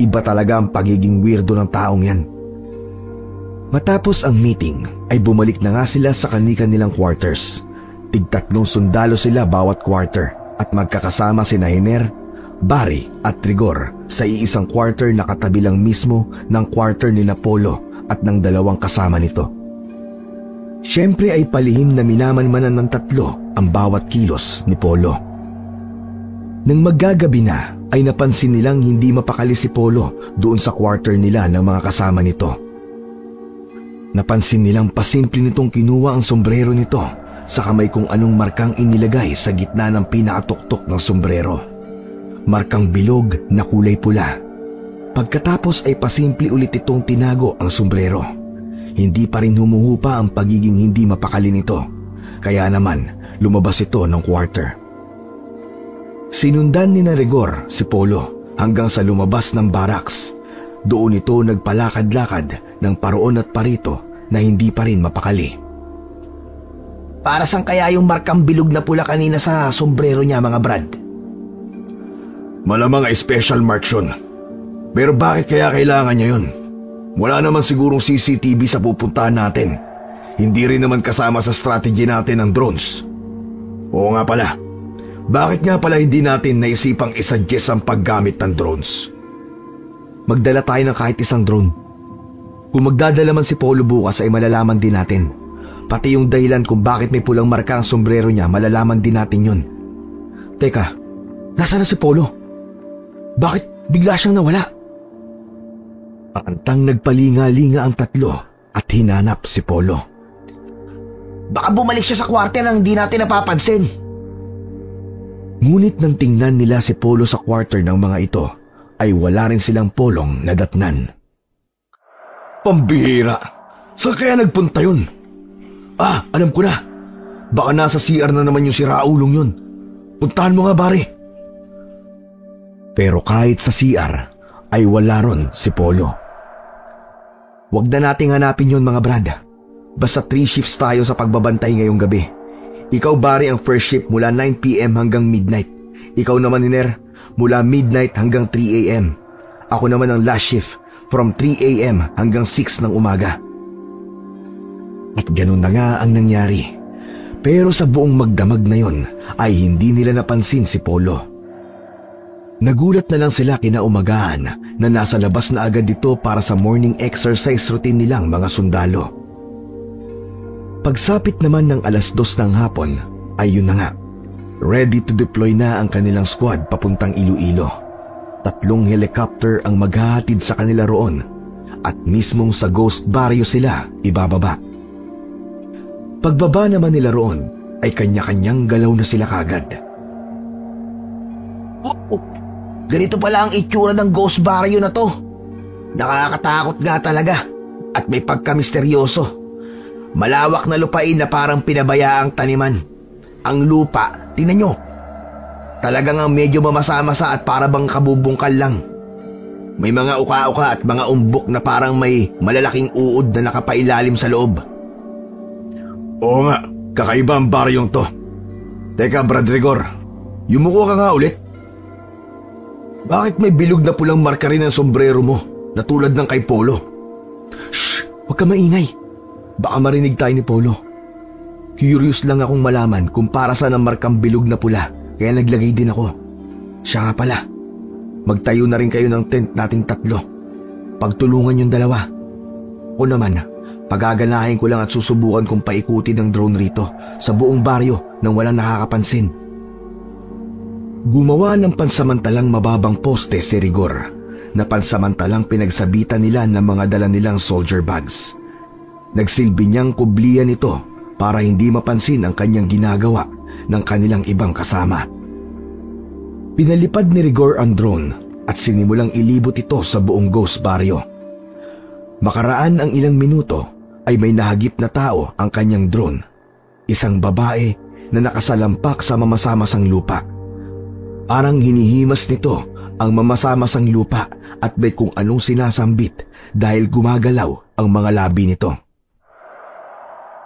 Iba talaga ang pagiging weirdo ng taong yan. Matapos ang meeting ay bumalik na nga sila sa kanilang quarters. Tig-3 sundalo sila bawat quarter at magkakasama sina Hiner, Barry at Rigor sa iisang quarter na katabi lang mismo ng quarter ni Polo at ng 2 kasama nito. Siyempre ay palihim na minamanmanan ng 3 ang bawat kilos ni Polo. Nang maggagabi na ay napansin nilang hindi mapakali si Polo doon sa quarter nila ng mga kasama nito. Napansin nilang pasimple nitong kinuha ang sombrero nito sa kamay kung anong markang inilagay sa gitna ng pinakatuktok ng sombrero. Markang bilog na kulay pula. Pagkatapos ay pasimple ulit itong tinago ang sombrero. Hindi pa rin humuhupa ang pagiging hindi mapakali nito, kaya naman lumabas ito ng quarter. Sinundan ni na Rigor si Polo hanggang sa lumabas ng barracks. Doon ito nagpalakad-lakad ng paroon at parito na hindi pa rin mapakali. Para saan kaya yung markang bilog na pula kanina sa sombrero niya, mga Brad? Malamang ay special mark yun. Pero bakit kaya kailangan niya yun? Wala naman sigurong CCTV sa pupuntahan natin. Hindi rin naman kasama sa strategy natin ang drones. Oo nga pala. Bakit nga pala hindi natin naisipang isuggest ang paggamit ng drones? Magdala tayo ng kahit isang drone. Kung magdadala man si Polo bukas ay malalaman din natin. Pati yung dahilan kung bakit may pulang marka ang sombrero niya, malalaman din natin yun. Teka, nasaan na si Polo? Bakit bigla siyang nawala? Antang nagpalinga-linga ang tatlo at hinanap si Polo. Baka bumalik siya sa kwarter nang di natin napapansin. Ngunit nang tingnan nila si Polo sa quarter ng mga ito, ay wala rin silang Polong nadatnan. Pambihira! Saan kaya nagpunta yun? Alam ko na. Baka nasa CR na naman yung siraulong yun. Puntahan mo nga, pare. Pero kahit sa CR, ay wala ron si Polo. Huwag na nating hanapin yun, mga Brad. Basta 3 shifts tayo sa pagbabantay ngayong gabi. Ikaw, Barry, ang first shift mula 9 p.m. hanggang midnight. Ikaw naman, Niner, mula midnight hanggang 3 a.m. Ako naman ang last shift from 3 a.m. hanggang 6 ng umaga. At ganun na nga ang nangyari. Pero sa buong magdamag na yon ay hindi nila napansin si Polo. Nagulat na lang sila kinaumagahan na nasa labas na agad ito para sa morning exercise routine nilang mga sundalo. Pagsapit naman ng 2:00 ng hapon ay yun na nga. Ready to deploy na ang kanilang squad papuntang Iloilo. 3 helicopter ang maghahatid sa kanila roon at mismong sa Ghost Barrio sila ibababa. Pagbaba naman nila roon ay kanya-kanyang galaw na sila kagad. Ganito pala ang itsura ng Ghost Barrio na to. Nakakatakot nga talaga at may pagka-misteryoso. Malawak na lupain na parang pinabayaang taniman. Ang lupa, tingnan nyo, talagang ang medyo mamasa-masa at para bang kabubungkal lang. May mga uka-uka at mga umbok na parang may malalaking uod na nakapailalim sa loob. Oo nga, kakaiba ang baryong to. Teka, Brad Rigor, yumuko ka nga ulit. Bakit may bilog na pulang marka rin ang sombrero mo na tulad ng kay Polo? Shh! Huwag ka maingay. Baka marinig tayo ni Polo. Curious lang akong malaman kung para saan ang markang bilog na pula, kaya naglagay din ako. Siya nga pala, magtayo na rin kayo ng tent nating 3. Pagtulungan yung 2. O naman, pagaganahin ko lang at susubukan kong paikutin ng drone rito sa buong baryo nang walang nakakapansin. Gumawa ng pansamantalang mababang poste si Rigor na pansamantalang pinagsabitan nila ng mga dala nilang soldier bags. Nagsilbi niyang kublihan ito para hindi mapansin ang kanyang ginagawa ng kanilang ibang kasama. Pinalipad ni Rigor ang drone at sinimulang ilibot ito sa buong Ghost Barrio. Makaraan ang ilang minuto ay may nahagip na tao ang kanyang drone. Isang babae na nakasalampak sa mamasamasang lupa. Parang hinihimas nito ang mamasamasang lupa at may kung anong sinasambit dahil gumagalaw ang mga labi nito.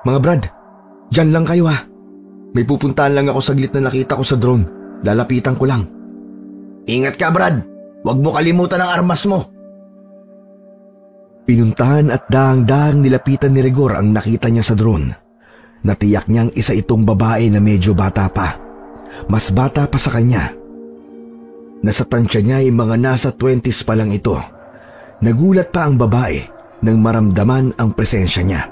Mga Brad, dyan lang kayo ha. May pupuntahan lang ako saglit na nakita ko sa drone. Lalapitan ko lang. Ingat ka, Brad. Huwag mo kalimutan ang armas mo. Pinuntahan at dahang-dahang nilapitan ni Rigor ang nakita niya sa drone. Natiyak niyang isa itong babae na medyo bata pa. Mas bata pa sa kanya. Nasa tansya niya ay mga nasa 20s pa lang ito. Nagulat pa ang babae nang maramdaman ang presensya niya.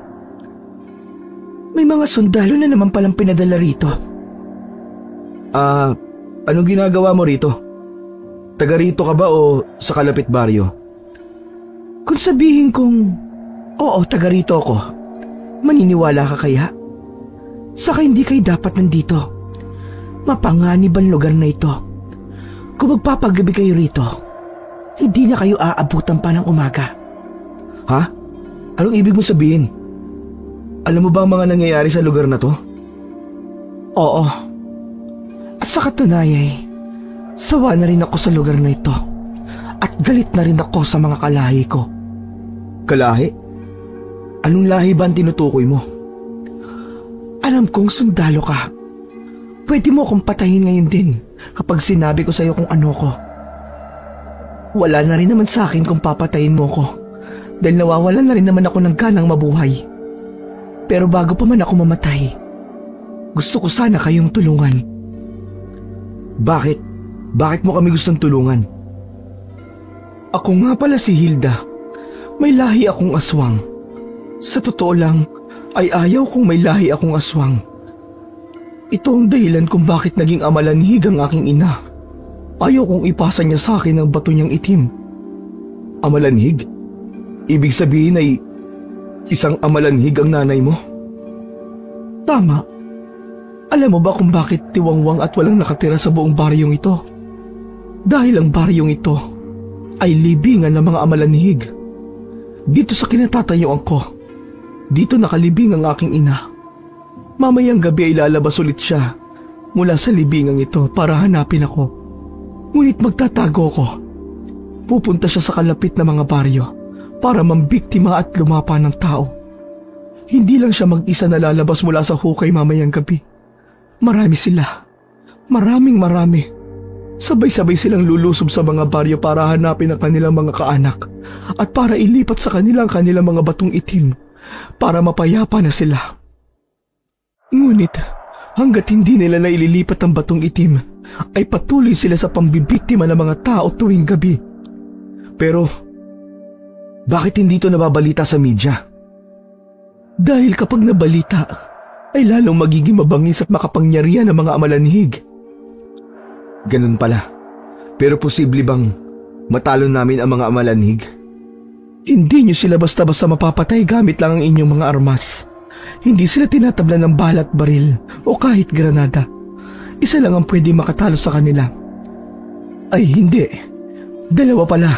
May mga sundalo na naman palang pinadala rito. Anong ginagawa mo rito? Taga rito ka ba o sa kalapit baryo? Kung sabihin kong, oo, taga rito ako, maniniwala ka kaya? Saka hindi kayo dapat nandito. Mapanganib ang lugar na ito. Kung magpapagabi kayo rito, hindi na kayo aabutan pa ng umaga. Ha? Anong ibig mo sabihin? Alam mo ba ang mga nangyayari sa lugar na to? Oo. At sa katunayan, sawa na rin ako sa lugar na ito. At galit na rin ako sa mga kalahi ko. Kalahi? Anong lahi ba ang tinutukoy mo? Alam kong sundalo ka. Pwede mo akong patayin ngayon din kapag sinabi ko sa'yo kung ano ko. Wala na rin naman sa akin kung papatayin mo ko dahil nawawalan na rin naman ako ng ganang mabuhay. Pero bago pa man ako mamatay, gusto ko sana kayong tulungan. Bakit? Bakit mo kami gustong tulungan? Ako nga pala si Hilda. May lahi akong aswang. Sa totoo lang, ay ayaw kong may lahi akong aswang. Ito ang dahilan kung bakit naging amalanhig ang aking ina. Ayaw kong ipasa niya sa akin ang bato niyang itim. Amalanhig? Ibig sabihin ay isang amalanhig ang nanay mo? Tama. Alam mo ba kung bakit tiwangwang at walang nakatira sa buong baryong ito? Dahil ang baryong ito ay libingan ng mga amalanhig. Dito sa kinatatayuan ko, dito nakalibing ang aking ina. Mamayang gabi ay lalabas ulit siya mula sa libingang ito para hanapin ako. Ngunit magtatago ko. Pupunta siya sa kalapit na mga baryo para mambiktima at lumapa ng tao. Hindi lang siya mag-isa na lalabas mula sa hukay mamayang gabi. Marami sila. Marami. Sabay-sabay silang lulusob sa mga baryo para hanapin ang kanilang mga kaanak at para ilipat sa kanilang mga batong itim para mapayapa na sila. Ngunit hanggat hindi nila na ililipat ang batong itim, ay patuloy sila sa pambibiktima ng mga tao tuwing gabi. Pero bakit hindi ito nababalita sa media? Dahil kapag nabalita, ay lalong magiging mabangis at makapangyarihan ng mga amalanhig. Ganun pala. Pero posible bang matalo namin ang mga amalanhig? Hindi niyo sila basta-basta mapapatay gamit lang ang inyong mga armas. Hindi sila tinatablan ng bala at baril o kahit granada. Isa lang ang pwede makatalo sa kanila. Ay hindi, dalawa pala.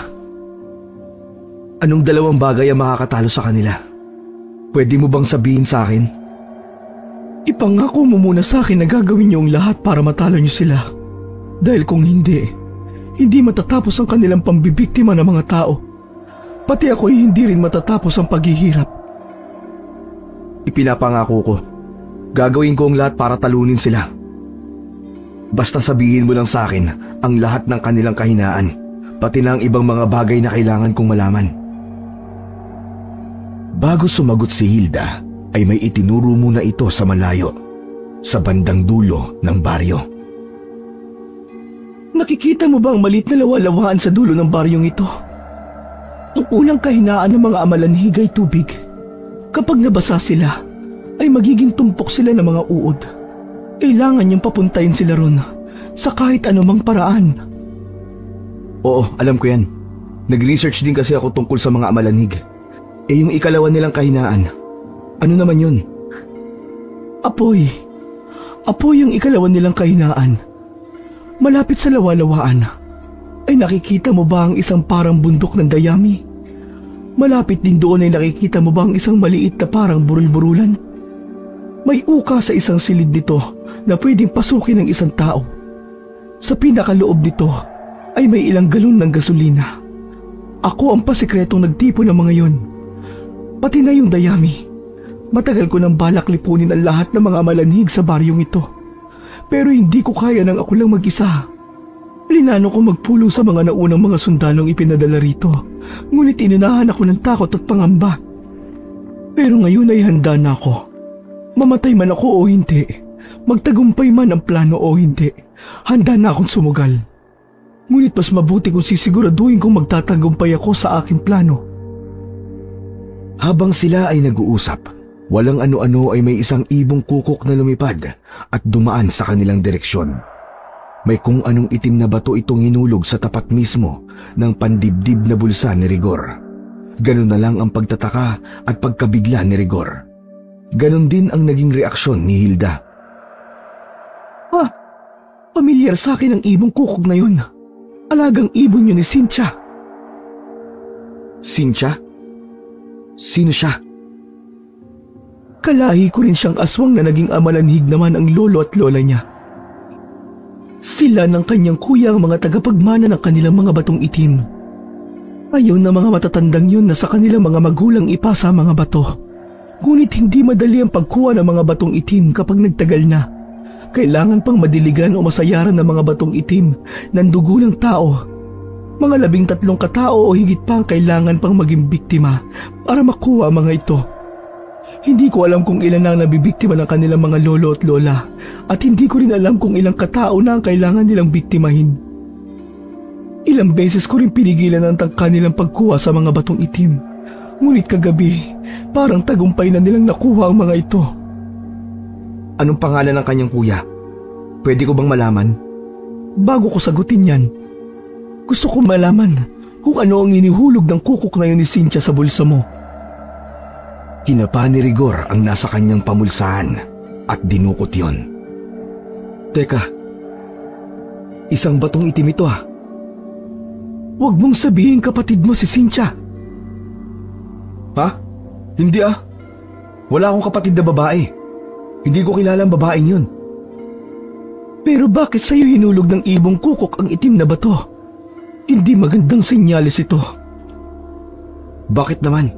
Anong dalawang bagay ang makakatalo sa kanila? Pwede mo bang sabihin sa akin? Ipangako mo muna sa akin na gagawin niyo ang lahat para matalo niyo sila. Dahil kung hindi matatapos ang kanilang pambibiktima ng mga tao. Pati ako ay hindi rin matatapos ang paghihirap. Ipinapangako ko, gagawin ko ang lahat para talunin sila. Basta sabihin mo lang sa akin ang lahat ng kanilang kahinaan, pati na ang ibang mga bagay na kailangan kong malaman. Bago sumagot si Hilda, ay may itinuro muna ito sa malayo, sa bandang dulo ng baryo. Nakikita mo ba ang maliit na lawalawaan sa dulo ng baryong ito? Ang unang kahinaan ng mga amalanhig ay tubig. Kapag nabasa sila, ay magiging tumpok sila ng mga uod. Kailangan niyang papuntayin sila ron sa kahit anumang paraan. Oo, alam ko yan. Nag-research din kasi ako tungkol sa mga amalanhig. Yung ikalawa nilang kahinaan, ano naman yun? Apoy. Apoy ang ikalawa nilang kahinaan. Malapit sa lawalawaan, ay nakikita mo ba ang isang parang bundok ng dayami? Malapit din doon ay nakikita mo ba ang isang maliit na parang burul-burulan? May uka sa isang silid nito na pwedeng pasukin ng isang tao. Sa pinakaloob nito ay may ilang galon ng gasolina. Ako ang pasikretong nagtipon ng mga yon. Pati na yung dayami. Matagal ko nang balak lipunin ang lahat ng mga malanhig sa baryong ito. Pero hindi ko kaya nang ako lang mag-isa. Linano ko magpulong sa mga naunang mga sundalong ipinadala rito. Ngunit inunahan ako ng takot at pangamba. Pero ngayon ay handa na ako. Mamatay man ako o hindi, magtagumpay man ang plano o hindi, handa na akong sumugal. Ngunit mas mabuti kung sisiguraduhin kong magtatagumpay ako sa aking plano. Habang sila ay nag-uusap, walang ano-ano ay may isang ibong kukok na lumipad at dumaan sa kanilang direksyon. May kung anong itim na bato itong hinulog sa tapat mismo ng pandibdib na bulsa ni Rigor. Ganun na lang ang pagtataka at pagkabigla ni Rigor. Ganon din ang naging reaksyon ni Hilda. Pamilyar sa akin ang ibong kukog na yun. Alagang ibon yun ni Cynthia. Cynthia? Sino siya? Kalahi ko rin siyang aswang na naging amalanhig naman ang lolo at lola niya. Sila ng kanyang kuya ang mga tagapagmana ng kanilang mga batong itim. Ayaw na mga matatandang yun na sa kanilang mga magulang ipasa ang mga bato. Ngunit hindi madali ang pagkuha ng mga batong itim kapag nagtagal na. Kailangan pang madiligan o masayaran ng mga batong itim ng dugo ng tao. Mga 13 katao o higit pa ang kailangan pang maging biktima para makuha ang mga ito. Hindi ko alam kung ilan ang nabibiktima ng kanilang mga lolo at lola at hindi ko rin alam kung ilang katao na ang kailangan nilang biktimahin. Ilang beses ko rin pinigilan ang kanilang pagkuha sa mga batong itim. Ngunit kagabi, parang tagumpay na nilang nakuha ang mga ito. Anong pangalan ng kanyang kuya? Pwede ko bang malaman? Bago ko sagutin yan, gusto ko malaman kung ano ang inihulog ng kukok na yun ni Cynthia sa bulsa mo. Kinapa ni Rigor ang nasa kanyang pamulsahan at dinukot yon. Teka, isang batong itim ito . Huwag mong sabihin kapatid mo si Cynthia. Ha? Hindi . Wala akong kapatid na babae. Hindi ko kilala ang babaeng yun. Pero bakit sa'yo hinulog ng ibong kukok ang itim na bato? Hindi magandang senyales ito. Bakit naman?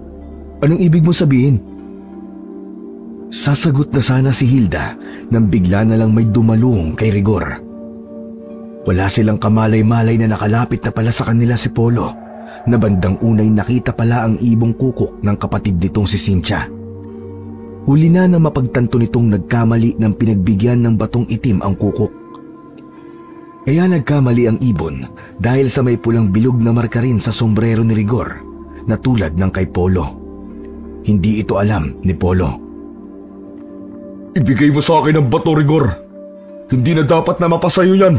Anong ibig mo sabihin? Sasagot na sana si Hilda nang bigla na lang may dumalong kay Rigor. Wala silang kamalay-malay na nakalapit na pala sa kanila si Polo, na bandang unay nakita pala ang ibong kukok ng kapatid nitong si Cynthia. Huli na mapagtanto nitong nagkamali ng pinagbigyan ng batong itim ang kukok. Kaya nagkamali ang ibon dahil sa may pulang bilog na marka rin sa sombrero ni Rigor na tulad ng kay Polo. Hindi ito alam ni Polo. Ibigay mo sa akin ang bato, Rigor. Hindi na dapat na mapasayo yan.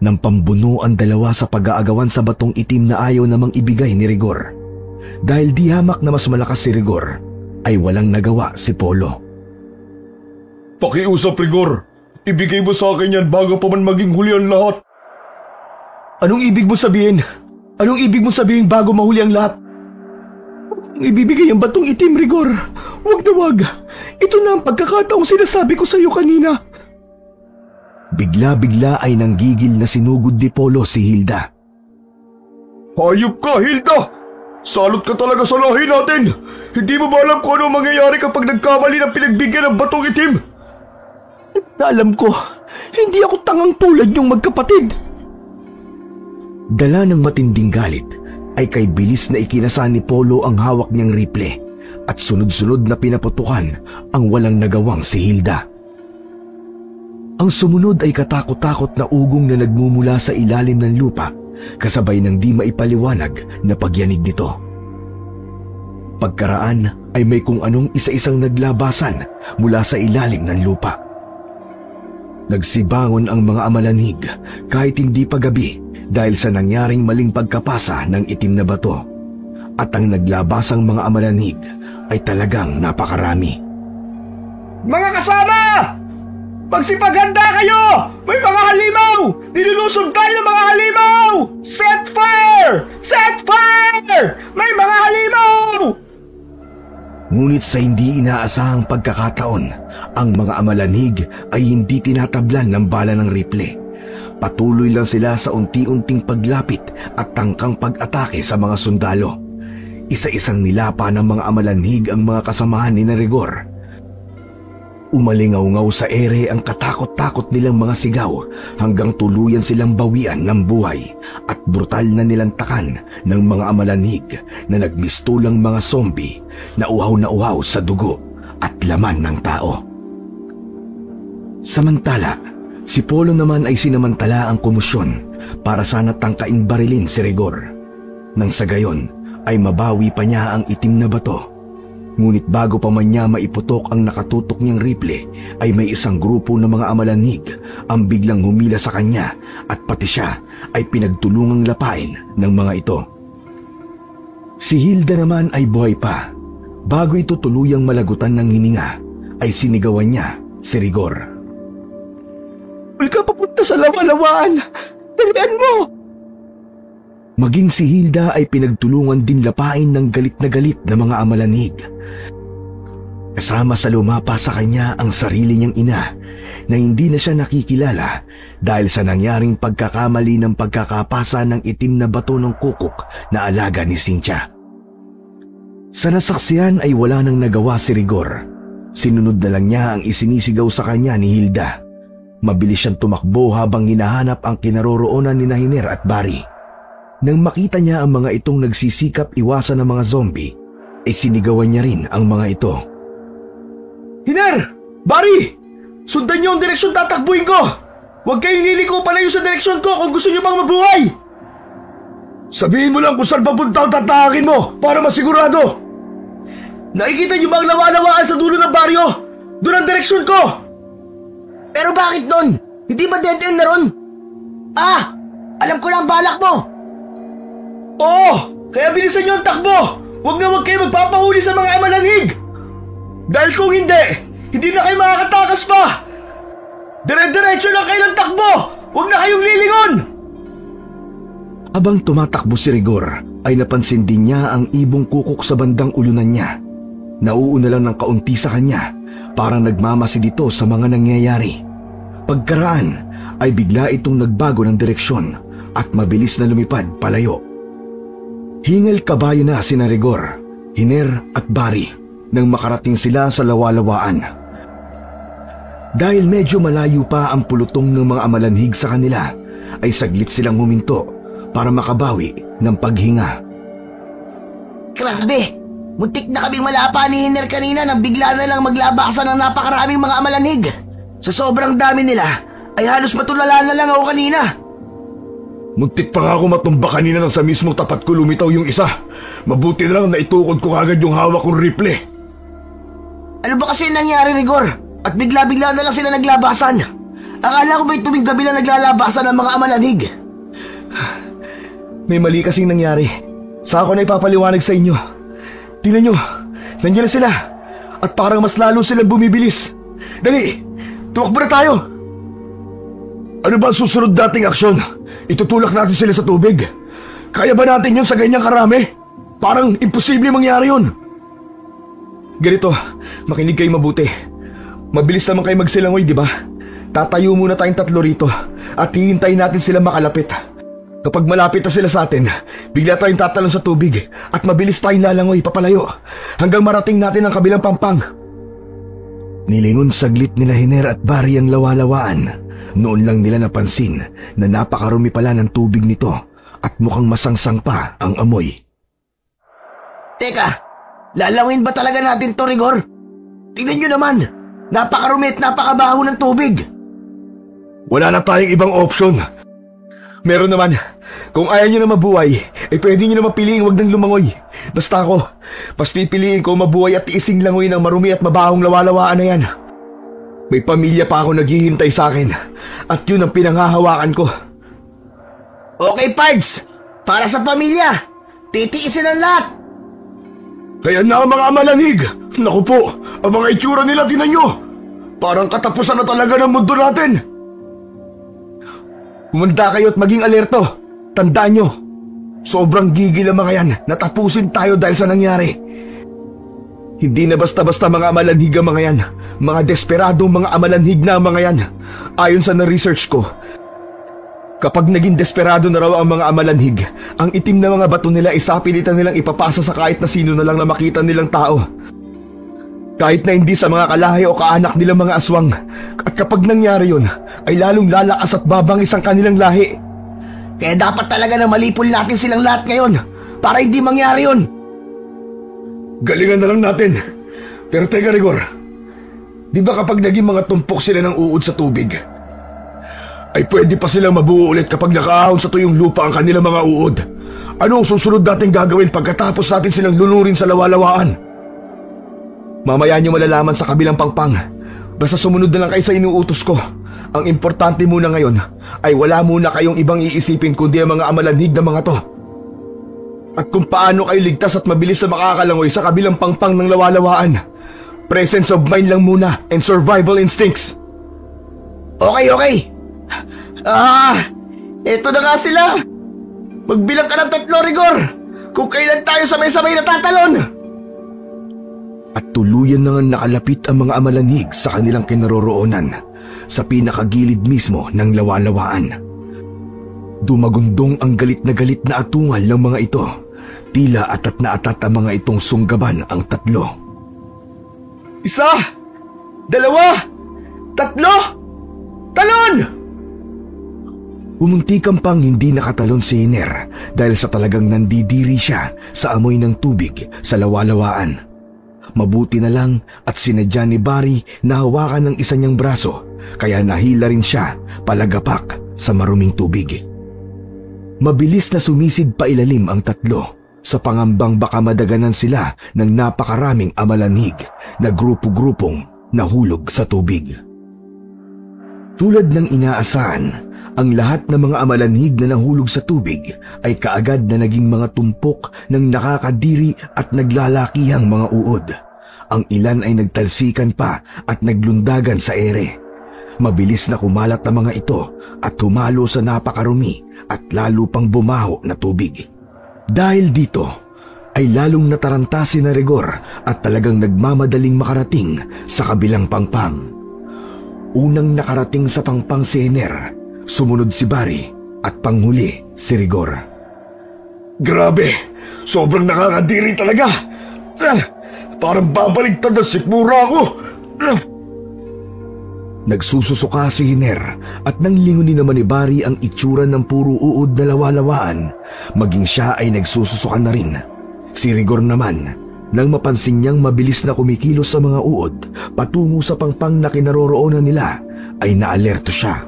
Nang pambuno ang dalawa sa pag-aagawan sa batong itim na ayaw namang ibigay ni Rigor. Dahil di hamak na mas malakas si Rigor, ay walang nagawa si Polo. Pakiusap, Rigor. Ibigay mo sa akin yan bago pa man maging huli ang lahat. Anong ibig mo sabihin? Anong ibig mo sabihin bago mahuli ang lahat? Ibibigay ang batong itim, Rigor. Huwag na huwag. Ito na ang pagkakataong sinasabi ko sa iyo kanina. Bigla-bigla ay nanggigil na sinugod ni Polo si Hilda. Hayop ka, Hilda! Salot ka talaga sa lahi natin! Hindi mo ba alam kung ano mangyayari kapag nagkamali ng pinagbigyan ng batong itim? Alam ko, hindi ako tangang tulad yung magkapatid. Dala ng matinding galit ay kay bilis na ikinasa ni Polo ang hawak niyang rifle at sunod-sunod na pinaputukan ang walang nagawang si Hilda. Ang sumunod ay katakot-takot na ugong na nagmumula sa ilalim ng lupa kasabay ng di maipaliwanag na pagyanig nito. Pagkaraan ay may kung anong isa-isang naglabasan mula sa ilalim ng lupa. Nagsibangon ang mga amalanhig kahit hindi pa gabi dahil sa nangyaring maling pagkapasa ng itim na bato. At ang naglabasang mga amalanhig ay talagang napakarami. Mga kasama! Magsipaghanda kayo! May mga halimaw! Nilulusog tayo ng mga halimaw! Set fire! Set fire! May mga halimaw! Ngunit sa hindi inaasahang pagkakataon, ang mga amalanhig ay hindi tinatablan ng bala ng rifle. Patuloy lang sila sa unti-unting paglapit at tangkang pag-atake sa mga sundalo. Isa-isang nilapa ng mga amalanhig ang mga kasamahan ni Rigor. Umalingaw-ngaw sa ere ang katakot-takot nilang mga sigaw hanggang tuluyan silang bawian ng buhay at brutal na nilantakan ng mga amalanhig na nagmistulang mga zombie na uhaw sa dugo at laman ng tao. Samantala, si Polo naman ay sinamantala ang komosyon para sana tangkaing barilin si Rigor. Nang sa gayon ay mabawi pa niya ang itim na bato. Ngunit bago pa man niya maiputok ang nakatutok niyang rifle ay may isang grupo ng mga amalanhig ang biglang humila sa kanya at pati siya ay pinagtulungang lapain ng mga ito. Si Hilda naman ay buhay pa, Bago ito tuluyang malagutan ng hininga, ay sinigawan niya si Rigor. Huwag ka papunta sa lawalawaan! Dalian mo! Maging si Hilda ay pinagtulungan din lapain ng galit na mga amalanhig. Kasama sa lumapa sa kanya ang sarili niyang ina na hindi na siya nakikilala dahil sa nangyaring pagkakamali ng pagkakapasa ng itim na bato ng kukok na alaga ni Cynthia. Sa nasaksihan ay wala nang nagawa si Rigor. Sinunod na lang niya ang isinisigaw sa kanya ni Hilda. Mabilis siyang tumakbo habang hinahanap ang kinaroroonan ni Hiner at Barry. Nang makita niya ang mga itong nagsisikap iwasan ng mga zombie, ay sinigawan niya rin ang mga ito. Hiner! Barry! Sundan niyo ang direksyon tatakbuhin ko! Huwag kayong liliko palayo sa direksyon ko kung gusto niyo pang mabuhay! Sabihin mo lang kung saan papunta ang tatahakin mo para masigurado! Nakikita niyo ba ang lawa-lawaan sa dulo ng baryo? Doon ang direksyon ko! Pero bakit doon? Hindi ba dead end na ron? Ah! Alam ko na ang balak mo! Oo! Kaya bilisan niyo ang takbo! Huwag kayo magpapahuli sa mga amalanhig! Dahil kung hindi na kayo makakatakas pa! Dire-diretso lang kayo ng takbo! Huwag na kayong lilingon! Habang tumatakbo si Rigor, ay napansin din niya ang ibong kukok sa bandang ulunan niya. Nauuna lang ng kaunti sa kanya, parang nagmamasid ito sa mga nangyayari. Pagkaraan, ay bigla itong nagbago ng direksyon at mabilis na lumipad palayo. Hingal kabayo na sina Rigor, Hiner at Barry nang makarating sila sa lawalawaan. Dahil medyo malayo pa ang pulutong ng mga amalanhig sa kanila, ay saglit silang huminto para makabawi ng paghinga. Grabe! Muntik na kaming malapa ni Hiner kanina nang bigla na lang maglabakasan ng napakaraming mga amalanhig. Sa sobrang dami nila, ay halos matulala na lang ako kanina. Muntik pa nga ako matumba kanina nang sa mismong tapat ko lumitaw yung isa. Mabuti na lang na itukod ko kagad yung hawak kong rifle. Ano ba kasi nangyari, Rigor? At bigla-bigla na lang sila naglabasan. Akala ko ba'y tuming gabi na naglalabasan ng mga amalanhig? May mali kasing nangyari. Sa ako na ipapaliwanag sa inyo. Tingnan nyo, nandiyan na sila. At parang mas lalo silang bumibilis. Dali, tumakbo na tayo. Ano ba ang susunod nating aksyon? Itutulak natin sila sa tubig. Kaya ba natin yun sa ganyang karami? Parang imposible mangyari yun. Ganito, makinig kayo mabuti. Mabilis naman kayo magsilangoy, di ba? Tatayo muna tayong 3 rito at hihintayin natin sila makalapit. Kapag malapit na sila sa atin, bigla tayong tatalon sa tubig at mabilis tayong lalangoy papalayo hanggang marating natin ang kabilang pampang. Nilingon saglit nila Hiner at Barry ang lawalawaan. Noon lang nila napansin na napakarumi pala ng tubig nito at mukhang masangsang pa ang amoy. Teka, lalawin ba talaga natin to, Rigor? Tingnan nyo naman, napakarumi at napakabaho ng tubig. Wala na tayong ibang option. Meron naman. Kung ayaw nyo na mabuhay, pwede nyo na mapiliing wag nang lumangoy. Basta ako, mas pipiliin ko mabuhay at ising langoy ng marumi at mabahong lawalawaan na yan. May pamilya pa ako naghihintay sa akin at yun ang pinanghahawakan ko. Okay, Pards. Para sa pamilya, titiisin ang lahat. Kaya na ang mga amalanhig. Naku po, ang mga itsura nila tinan nyo. Parang katapusan na talaga ng mundo natin. Humanda kayo at maging alerto. Tandaan nyo, sobrang gigil ang mga yan. Natapusin tayo dahil sa nangyari. Hindi na basta-basta mga amalanhig ang mga yan. Mga desperadong mga amalanhig na ang mga yan. Ayon sa na-research ko, kapag naging desperado na raw ang mga amalanhig, ang itim na mga bato nila isapilitan nilang ipapasa sa kahit na sino na lang na makita nilang tao. Kahit na hindi sa mga kalahi o kaanak nilang mga aswang. At kapag nangyari yun, ay lalong lalakas at babangis ang kanilang lahi. Kaya dapat talaga na malipol natin silang lahat ngayon para hindi mangyari yun. Galingan na lang natin. Pero teka, Rigor, di ba kapag naging mga tumpok sila ng uod sa tubig, ay pwede pa silang mabuo ulit kapag nakaahon sa tuyong lupa ang kanilang mga uod? Ano ang susunod natin gagawin pagkatapos natin silang lunurin sa lawalawaan? Mamaya nyo malalaman sa kabilang pangpang. Basta sumunod na lang kayo sa inuutos ko. Ang importante muna ngayon ay wala muna kayong ibang iisipin kundi ang mga amalanhig na mga to. At kung paano kayo ligtas at mabilis na makakalangoy sa kabilang pangpang ng lawalawaan. Presence of mind lang muna and survival instincts. Okay. Eto na nga sila. Magbilang ka ng 3, Rigor, kung kailan tayo sabay-sabay natatalon. At tuluyan na nga nakalapit ang mga amalanhig sa kanilang kinaroroonan sa pinakagilid mismo ng lawalawaan. Dumagundong ang galit na atungal ng mga ito. Tila atat na atat ang mga itong sunggaban ang 3. 1, 2, 3, talon! Umuntikan pang hindi nakatalon si Hiner dahil sa talagang nandidiri siya sa amoy ng tubig sa lawalawaan. Mabuti na lang at sinadya ni Barry na hawakan ng isa niyang braso kaya nahila rin siya palagapak sa maruming tubig. Mabilis na sumisid pa ilalim ang 3 sa pangambang baka madaganan sila ng napakaraming amalanhig na grupo-grupong nahulog sa tubig. Tulad ng inaasahan, ang lahat ng mga amalanhig na nahulog sa tubig ay kaagad na naging mga tumpok ng nakakadiri at naglalakihang mga uod. Ang ilan ay nagtalsikan pa at naglundagan sa ere. Mabilis na kumalat ang mga ito at humalo sa napakarumi at lalo pang bumaho na tubig. Dahil dito ay lalong nataranta si Rigor at talagang nagmamadaling makarating sa kabilang pangpang. Unang nakarating sa pangpang si Hiner, sumunod si Barry at panghuli si Rigor. Grabe! Sobrang nakakadiri talaga! Parang babaligtad na sikmura ako! Nagsususuka si Hiner at nang lingunin naman ni Barry ang itsura ng puro uod na lawalawaan, maging siya ay nagsususuka na rin. Si Rigor naman, nang mapansin niyang mabilis na kumikilos sa mga uod patungo sa pangpang na kinaroroonan nila, ay naalerto siya.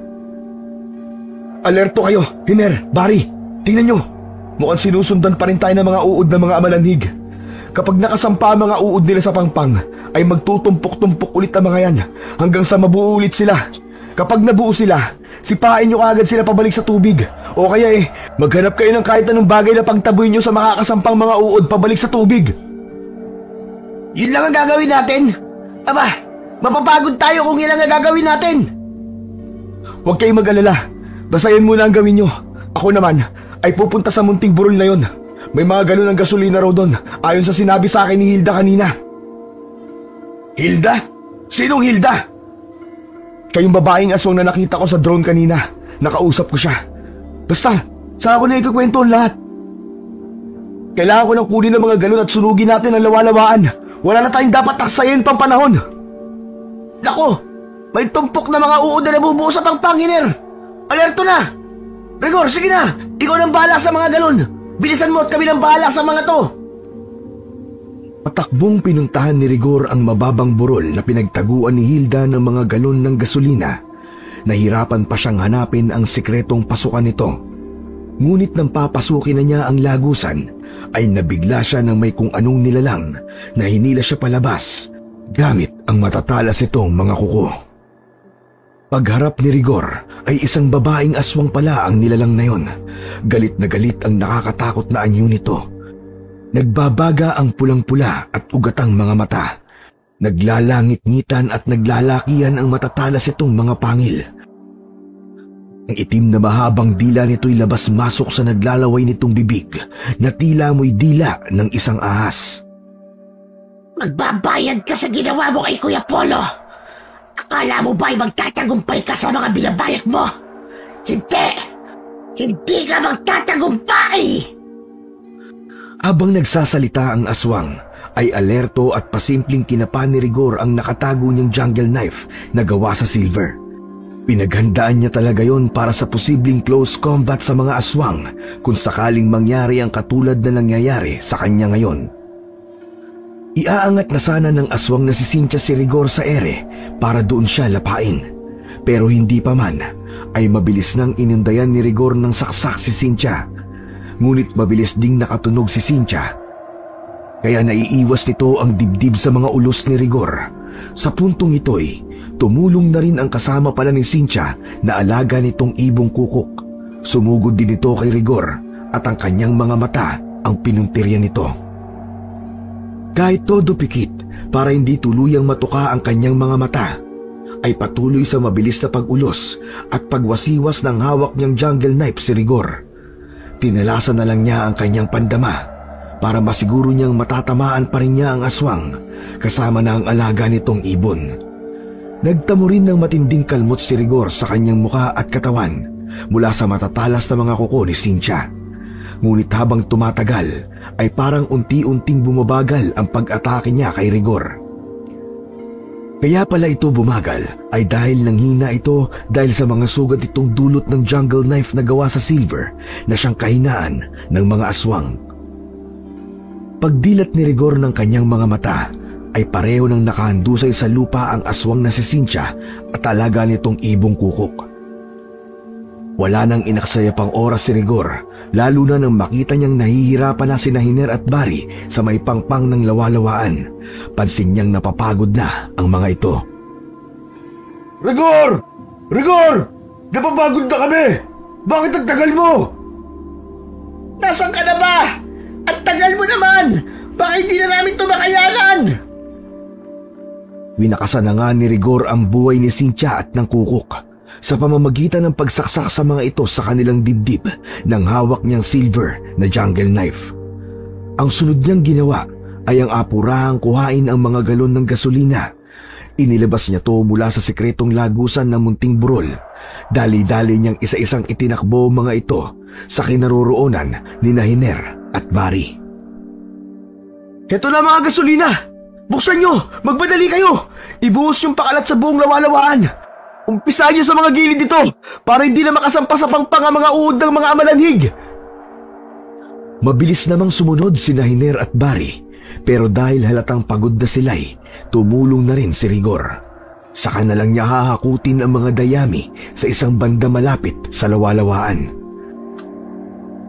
Alerto kayo, Hiner, Barry! Tingnan nyo! Mukhang sinusundan pa rin tayo ng mga uod ng mga amalanhig. Kapag nakasampa ang mga uod nila sa pangpang, ay magtutumpok-tumpok ulit ang mga yan hanggang sa mabuo ulit sila. Kapag nabuo sila, sipain nyo agad sila pabalik sa tubig. O kaya maghanap kayo ng kahit anong bagay na pangtaboy nyo sa makakasampang mga uod pabalik sa tubig. Yun lang ang gagawin natin? Aba, mapapagod tayo kung yun lang ang gagawin natin. Huwag kayong mag-alala. Basta yun muna ang gawin nyo. Ako naman ay pupunta sa munting burol na yun. May mga galon ng gasolina raw doon, ayon sa sinabi sa akin ni Hilda kanina. Hilda? Sinong Hilda? Kayong babaeng aswang na nakita ko sa drone kanina. Nakausap ko siya. Basta, saan ako na ikukwento ang lahat? Kailangan ko nang kunin ang mga galon at sunugin natin ang lawalawaan. Wala na tayong dapat taksayin pang panahon. Naku, may tumpok na mga uod na nabubuo sa pangpanginer. Alerto na! Rigor, sige na! Ikaw nang bahala sa mga galon. Bilisan mo at kami nang bahala sa mga to. Patakbong pinuntahan ni Rigor ang mababang burol na pinagtaguan ni Hilda ng mga galon ng gasolina. Nahirapan pa siyang hanapin ang sikretong pasukan nito. Ngunit nang papasukin na niya ang lagusan, ay nabigla siya ng may kung anong nilalang na hinila siya palabas gamit ang matatalas itong mga kuko. Pagharap ni Rigor ay isang babaeng aswang pala ang nilalang na yon. Galit na galit ang nakakatakot na anyo nito. Nagbabaga ang pulang-pula at ugatang mga mata. Naglalangit-ngitan at naglalakihan ang matatalas itong mga pangil. Ang itim na mahabang dila nito'y labas-masok sa naglalaway nitong bibig na tila mo'y dila ng isang ahas. Magbabayad ka sa ginawa mo kay Kuya Polo. Akala mo ba'y magtatagumpay ka sa mga binabalak mo? Hindi! Hindi ka magtatagumpay! Habang nagsasalita ang aswang, ay alerto at pasimpleng kinapa ni Rigor ang nakatago niyang jungle knife na gawa sa silver. Pinaghandaan niya talaga yon para sa posibleng close combat sa mga aswang kung sakaling mangyari ang katulad na nangyayari sa kanya ngayon. Iaangat na sana ng aswang na si Cynthia si Rigor sa ere para doon siya lapain. Pero hindi pa man, ay mabilis nang inundayan ni Rigor ng saksak si Cynthia. Ngunit mabilis ding nakatunog si Cynthia. Kaya naiiwas nito ang dibdib sa mga ulos ni Rigor. Sa puntong ito'y tumulong na rin ang kasama pala ni Cynthia na alaga nitong ibong kukok. Sumugod din ito kay Rigor at ang kanyang mga mata ang pinuntirya nito. Kahit todo pikit para hindi tuluyang matuka ang kanyang mga mata, ay patuloy sa mabilis na pag-ulos at pagwasiwas ng hawak niyang jungle knife si Rigor. Tinalasan na lang niya ang kanyang pandama para masiguro niyang matatamaan pa rin niya ang aswang kasama na ang alaga nitong ibon. Nagtamo rin ng matinding kalmot si Rigor sa kanyang muka at katawan mula sa matatalas na mga kuko ni Cynthia. Ngunit habang tumatagal ay parang unti-unting bumabagal ang pag-atake niya kay Rigor. Kaya pala ito bumagal ay dahil nanghina ito dahil sa mga sugat itong dulot ng jungle knife na gawa sa silver na siyang kahinaan ng mga aswang. Pagdilat ni Rigor ng kanyang mga mata ay pareho ng nakahandusay sa lupa ang aswang na si Cynthia at alaga nitong ibong kukok. Wala nang inaksaya pang oras si Rigor, lalo na nang makita niyang nahihirapan na sina Hiner at Barry sa may pangpang ng lawalawaan. Pansin niyang napapagod na ang mga ito. Rigor! Rigor! Napapagod na kami! Bakit ang tagal mo? Nasaan ka na ba? Ang tagal mo naman! Baka hindi na namin ito makayanan! Winakasan na nga ni Rigor ang buhay ni Cynthia at ng kukok sa pamamagitan ng pagsaksak sa mga ito sa kanilang dibdib ng hawak niyang silver na jungle knife. Ang sunod niyang ginawa ay ang apurahang kuhain ang mga galon ng gasolina. Inilabas niya to mula sa sikretong lagusan ng munting burol. Dali-dali niyang isa-isang itinakbo mga ito sa kinaroroonan ni Hiner at Barry. Heto na mga gasolina! Buksan nyo! Magmadali kayo! Ibuhos yung pakalat sa buong lawalawaan! Umpisahan niyo sa mga gilid dito para hindi na makasampa sa pangpang ang mga uod ng mga amalanhig. Mabilis namang sumunod sina Hiner at Barry, pero dahil halatang pagod na sila'y tumulong na rin si Rigor. Saka na lang niya hahakutin ang mga dayami sa isang banda malapit sa lawalawaan.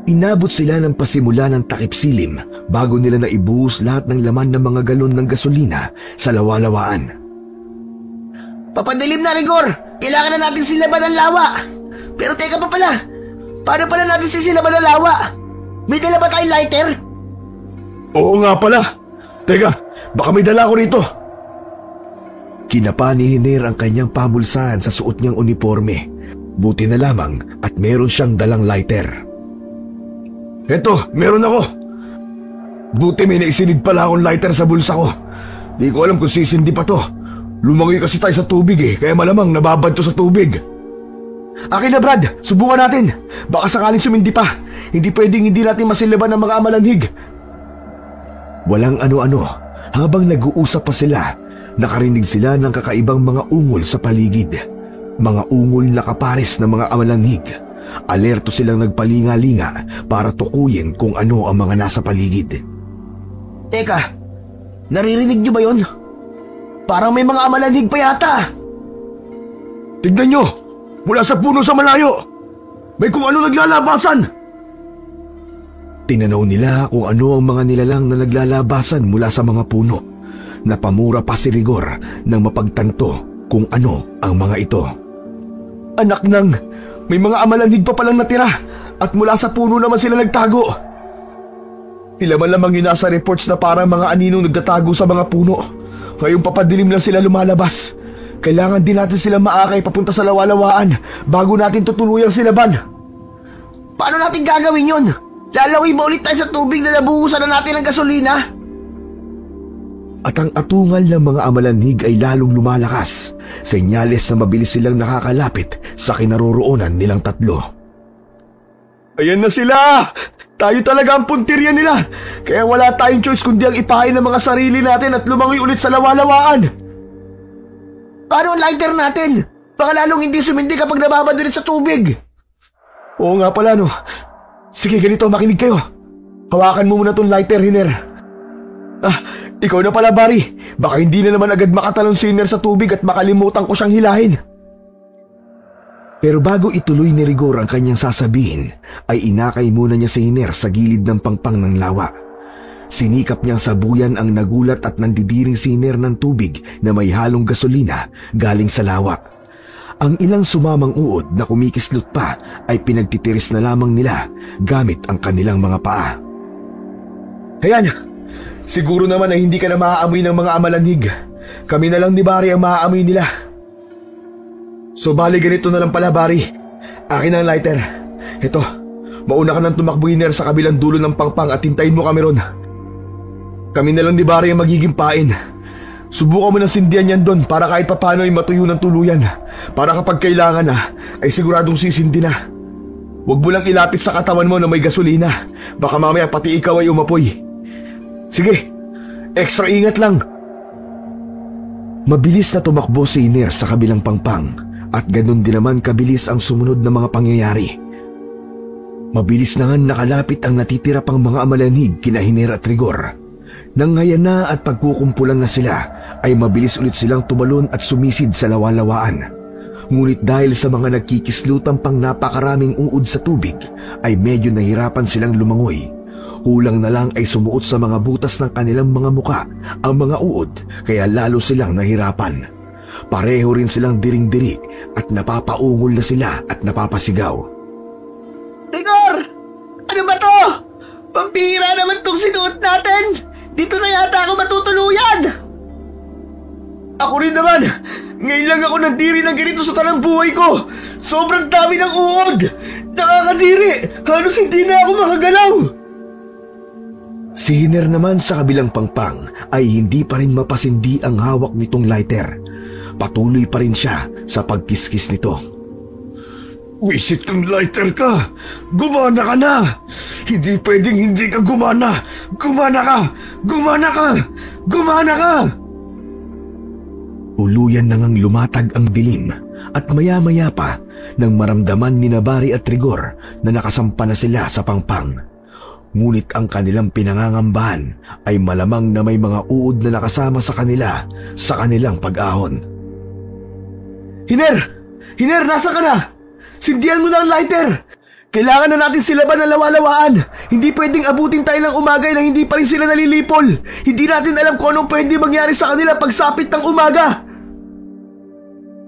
Inabot sila ng pasimula ng takip silim bago nila naibuhos lahat ng laman ng mga galon ng gasolina sa lawalawaan. Papadilim na, Rigor! Kailangan na natin silaban ang lawa! Pero teka pa pala! Paano pala natin sisilaban ang lawa? May dala ba tayong lighter? Oo nga pala! Teka, baka may dala ko rito! Kinapa ni Hiner ang kanyang pamulsahan sa suot niyang uniforme. Buti na lamang at meron siyang dalang lighter. Eto, meron ako! Buti may naisinid pala akong lighter sa bulsa ko. Di ko alam kung sisindi pa to. Lumangoy kasi tayo sa tubig kaya malamang nababad to sa tubig. Akin na, Brad, subukan natin. Baka sakaling sumindi pa. Hindi pwedeng hindi natin masilaban ng mga amalanhig. Walang ano-ano, habang nag-uusap pa sila, nakarinig sila ng kakaibang mga ungol sa paligid. Mga ungol na kapares ng mga amalanhig. Alerto silang nagpalinga-linga para tukuyin kung ano ang mga nasa paligid. Teka, naririnig niyo ba yon? Parang may mga amalanhig pa yata. Tignan nyo! Mula sa puno sa malayo! May kung ano naglalabasan! Tinanaw nila kung ano ang mga nilalang na naglalabasan mula sa mga puno. Napamura pa si Rigor nang mapagtanto kung ano ang mga ito. Anak nang, may mga amalanhig pa palang natira at mula sa puno naman sila nagtago. Lamang yun nasa reports na parang mga aninong nagtatago sa mga puno. Ngayong papadilim lang sila lumalabas. Kailangan din natin sila maakay papunta sa lawalawaan bago natin tutuluyang silaban. Paano natin gagawin yun? Lalawi ba ulit tayo sa tubig na nabuhusan na natin ng gasolina? At ang atungal ng mga amalanhig ay lalong lumalakas, senyales na mabilis silang nakakalapit sa kinaroroonan nilang tatlo. Ayan na sila! Tayo talaga ang puntirya nila, kaya wala tayong choice kundi ang ipahin ng mga sarili natin at lumangoy ulit sa lawalawaan. Paano ang lighter natin? Baka lalong hindi sumindi kapag nababad ulit sa tubig. Oo nga pala no. Sige, ganito, makinig kayo. Hawakan mo muna tong lighter, Hiner. Ikaw na pala, Barry. Baka hindi na naman agad makatalon si Hiner sa tubig at makalimutan ko siyang hilahin. Pero bago ituloy ni Rigor ang kanyang sasabihin, ay inakay muna niya si Hiner sa gilid ng pangpang ng lawa. Sinikap niyang sabuyan ang nagulat at nandidiring si Hiner ng tubig na may halong gasolina galing sa lawa. Ang ilang sumamang uod na kumikislot pa ay pinagtitiris na lamang nila gamit ang kanilang mga paa. Ayan, siguro naman ay hindi ka na maaamoy ng mga amalanhig. Kami na lang ni Barry ang maaamoy nila. So bali ganito na lang pala, Barry. Akin ang lighter. Ito, mauna ka nang tumakbo, Hiner, sa kabilang dulo ng pangpang at hintayin mo kami ron. Kami na lang ni Barry ang magiging pain. Subukan mo ng sindihan yan doon para kahit papano ay matuyo ng tuluyan. Para kapag kailangan na, ay siguradong sisindi na. Huwag mo lang ilapit sa katawan mo na may gasolina. Baka mamaya pati ikaw ay umapoy. Sige, extra ingat lang. Mabilis na tumakbo si Hiner sa kabilang pangpang at ganun din naman kabilis ang sumunod na mga pangyayari. Mabilis na nga nakalapit ang natitira pang mga amalanhig kina Hiner at Rigor. Nang ngayon na at pagkukumpulan na sila, ay mabilis ulit silang tumalon at sumisid sa lawalawaan. Ngunit dahil sa mga nagkikislutang pang napakaraming uod sa tubig, ay medyo nahirapan silang lumangoy. Kulang na lang ay sumuot sa mga butas ng kanilang mga muka ang mga uod, kaya lalo silang nahirapan. Pareho rin silang diring-diri at napapaungol na sila at napapasigaw. Rigor! Ano ba to? Pampira naman tong sinuot natin! Dito na yata ako matutuluyan! Ako rin naman! Ngayon lang ako nandiri ng ganito sa tanang buhay ko! Sobrang dami ng uod! Nakakadiri! Halos hindi na ako makagalaw! Si Hiner naman sa kabilang pangpang ay hindi pa rin mapasindi ang hawak nitong lighter. Patuloy pa rin siya sa pagkiskis nito. Wisit kang lighter ka! Gumana ka na! Hindi pwedeng hindi ka gumana! Gumana ka! Gumana ka! Gumana ka! Uluyan na ngang lumatag ang dilim at maya-maya pa nang maramdaman ni Barry at Rigor na nakasampa na sila sa pangpang. Ngunit ang kanilang pinangangambahan ay malamang na may mga uod na nakasama sa kanila sa kanilang pag-ahon. Hiner! Hiner, nasa ka na? Sindihan mo na ang lighter! Kailangan na natin silaban ng lawalawaan! Hindi pwedeng abutin tayo ng umagay na hindi pa rin sila nalilipol! Hindi natin alam kung anong pwede mangyari sa kanila pagsapit ng umaga!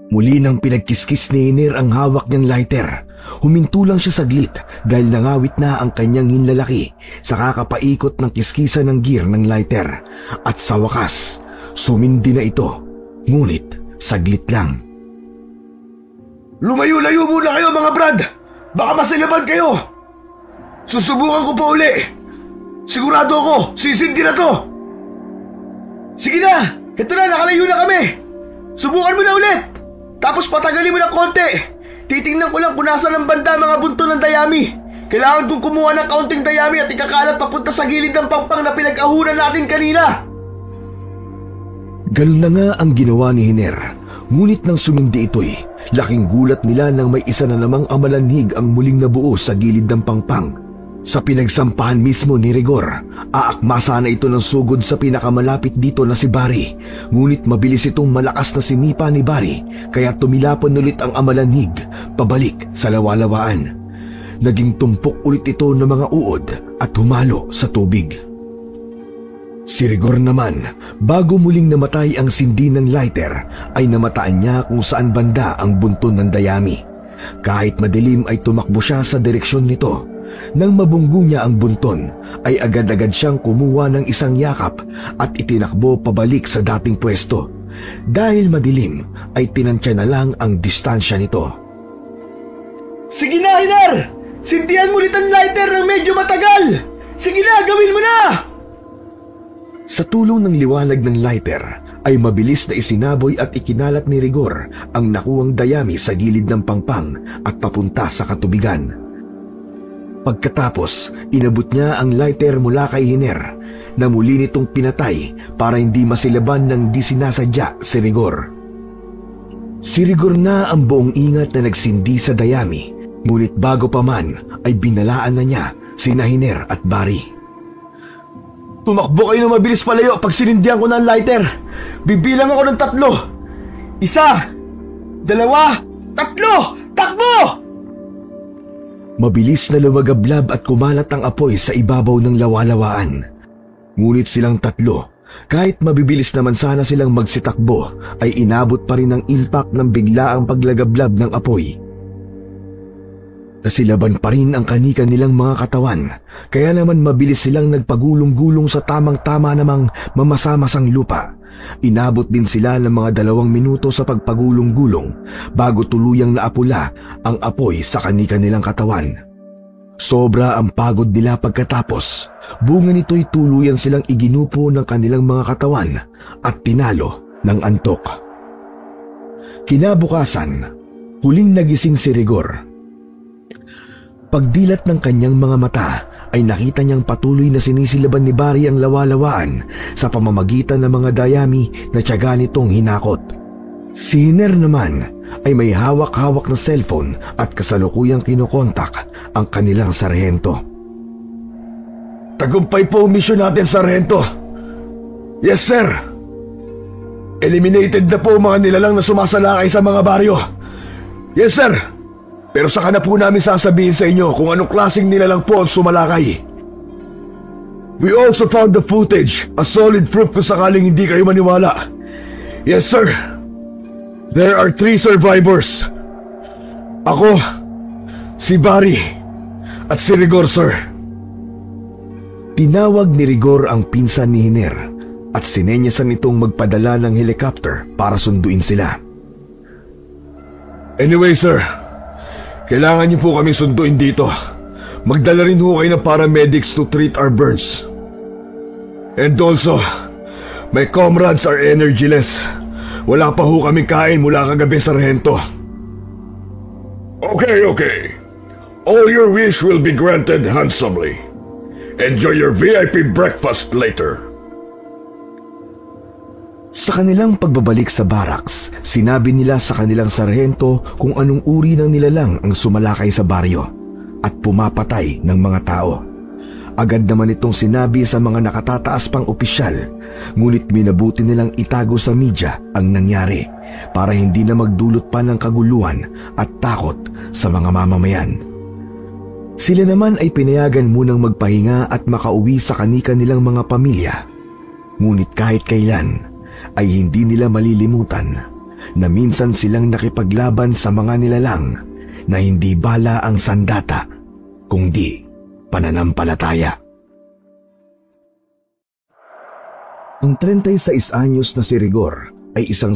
Muli nang pinagkiskis ni Hiner ang hawak niyang lighter. Huminto lang siya saglit dahil nangawit na ang kanyang hinlalaki sa kakapaikot ng kiskisan ng gear ng lighter. At sa wakas, sumindi na ito. Ngunit saglit lang. Lumayo-layo muna kayo mga brad! Baka masilaban kayo! Susubukan ko pa uli! Sigurado ako, sisindi na to! Sige na! Ito na, nakalayo na kami! Subukan mo na ulit! Tapos patagalin mo ng konti! Titingnan ko lang kung nasa ng banda mga bunto ng dayami! Kailangan kong kumuha ng kaunting dayami at ikakalat papunta sa gilid ng pangpang na pinag-ahunan natin kanina! Ganun na nga ang ginawa ni Hiner. Ngunit nang sumindi ito'y, laking gulat nila nang may isa na namang amalanhig ang muling nabuo sa gilid ng pangpang. Sa pinagsampahan mismo ni Rigor, aakma sana ito ng sugod sa pinakamalapit dito na si Barry. Ngunit mabilis itong malakas na sinipa ni Barry, kaya tumilapon ulit ang amalanhig pabalik sa lawalawaan. Naging tumpok ulit ito ng mga uod at humalo sa tubig. Si Rigor naman, bago muling namatay ang sindi ng lighter, ay namataan niya kung saan banda ang bunton ng dayami. Kahit madilim ay tumakbo siya sa direksyon nito. Nang mabunggo niya ang bunton, ay agad-agad siyang kumuha ng isang yakap at itinakbo pabalik sa dating pwesto. Dahil madilim, ay tinansya na lang ang distansya nito. Sige na, Hiner! Sindihan mo ulit ang lighter ng medyo matagal! Sige na, gawin mo na! Sa tulong ng liwanag ng lighter, ay mabilis na isinaboy at ikinalat ni Rigor ang nakuwang dayami sa gilid ng pangpang at papunta sa katubigan. Pagkatapos, inabot niya ang lighter mula kay Hiner na muli nitong pinatay para hindi masilaban ng di sinasadya si Rigor. Si Rigor na ang buong ingat na nagsindi sa dayami, ngunit bago pa man ay binalaan na niya sina Hiner at Barry. Tumakbo kayo na mabilis palayo pag sinindihan ko ng lighter. Bibilang ako ng 3. 1, 2, 3, takbo! Mabilis na lumagablab at kumalat ang apoy sa ibabaw ng lawalawaan. Ngunit silang 3, kahit mabibilis naman sana silang magsitakbo, ay inabot pa rin ang impact ng biglaang paglagablab ng apoy. Nasilaban pa rin ang kani-kanilang mga katawan, kaya naman mabilis silang nagpagulong-gulong sa tamang-tama namang mamasa-masang lupa. Inabot din sila ng mga 2 minuto sa pagpagulong-gulong bago tuluyang naapula ang apoy sa kani-kanilang katawan. Sobra ang pagod nila pagkatapos, bunga nito'y tuluyan silang iginupo ng kanilang mga katawan at tinalo ng antok. Kinabukasan, huling nagising si Rigor. Pagdilat ng kanyang mga mata ay nakita niyang patuloy na sinisilaban ni Barry ang lawalawaan sa pamamagitan ng mga dayami na tiyaga nitong hinakot. Si Hiner naman ay may hawak-hawak na cellphone at kasalukuyang kinokontak ang kanilang sarhento. Tagumpay po ang misyon natin, Sargento. Yes, sir. Eliminated na po mga nilalang na sumasalakay sa mga baryo. Yes, sir. Pero saka na po namin sasabihin sa inyo kung anong klaseng nilalang po ang sumalakay. We also found the footage, a solid proof kung sakaling hindi kayo maniwala. Yes, sir. There are 3 survivors. Ako, si Barry, at si Rigor, sir. Tinawag ni Rigor ang pinsan ni Hiner at sinenyasan itong magpadala ng helicopter para sunduin sila. Anyway, sir, kailangan niyo po kami sunduin dito. Magdala rin ho kayo ng paramedics to treat our burns. And also, my comrades are energyless. Wala pa ho kaming kain mula kagabi, Sargento. Okay. All your wish will be granted handsomely. Enjoy your VIP breakfast later. Sa kanilang pagbabalik sa barracks, sinabi nila sa kanilang sarhento kung anong uri ng nilalang ang sumalakay sa baryo at pumapatay ng mga tao. Agad naman itong sinabi sa mga nakatataas pang opisyal, ngunit minabuti nilang itago sa media ang nangyari para hindi na magdulot pa ng kaguluhan at takot sa mga mamamayan. Sila naman ay pinayagan munang magpahinga at makauwi sa kani-kanilang mga pamilya. Ngunit kahit kailan ay hindi nila malilimutan na minsan silang nakipaglaban sa mga nilalang na hindi bala ang sandata, kundi pananampalataya. Ang 36 anyos na si Rigor ay isang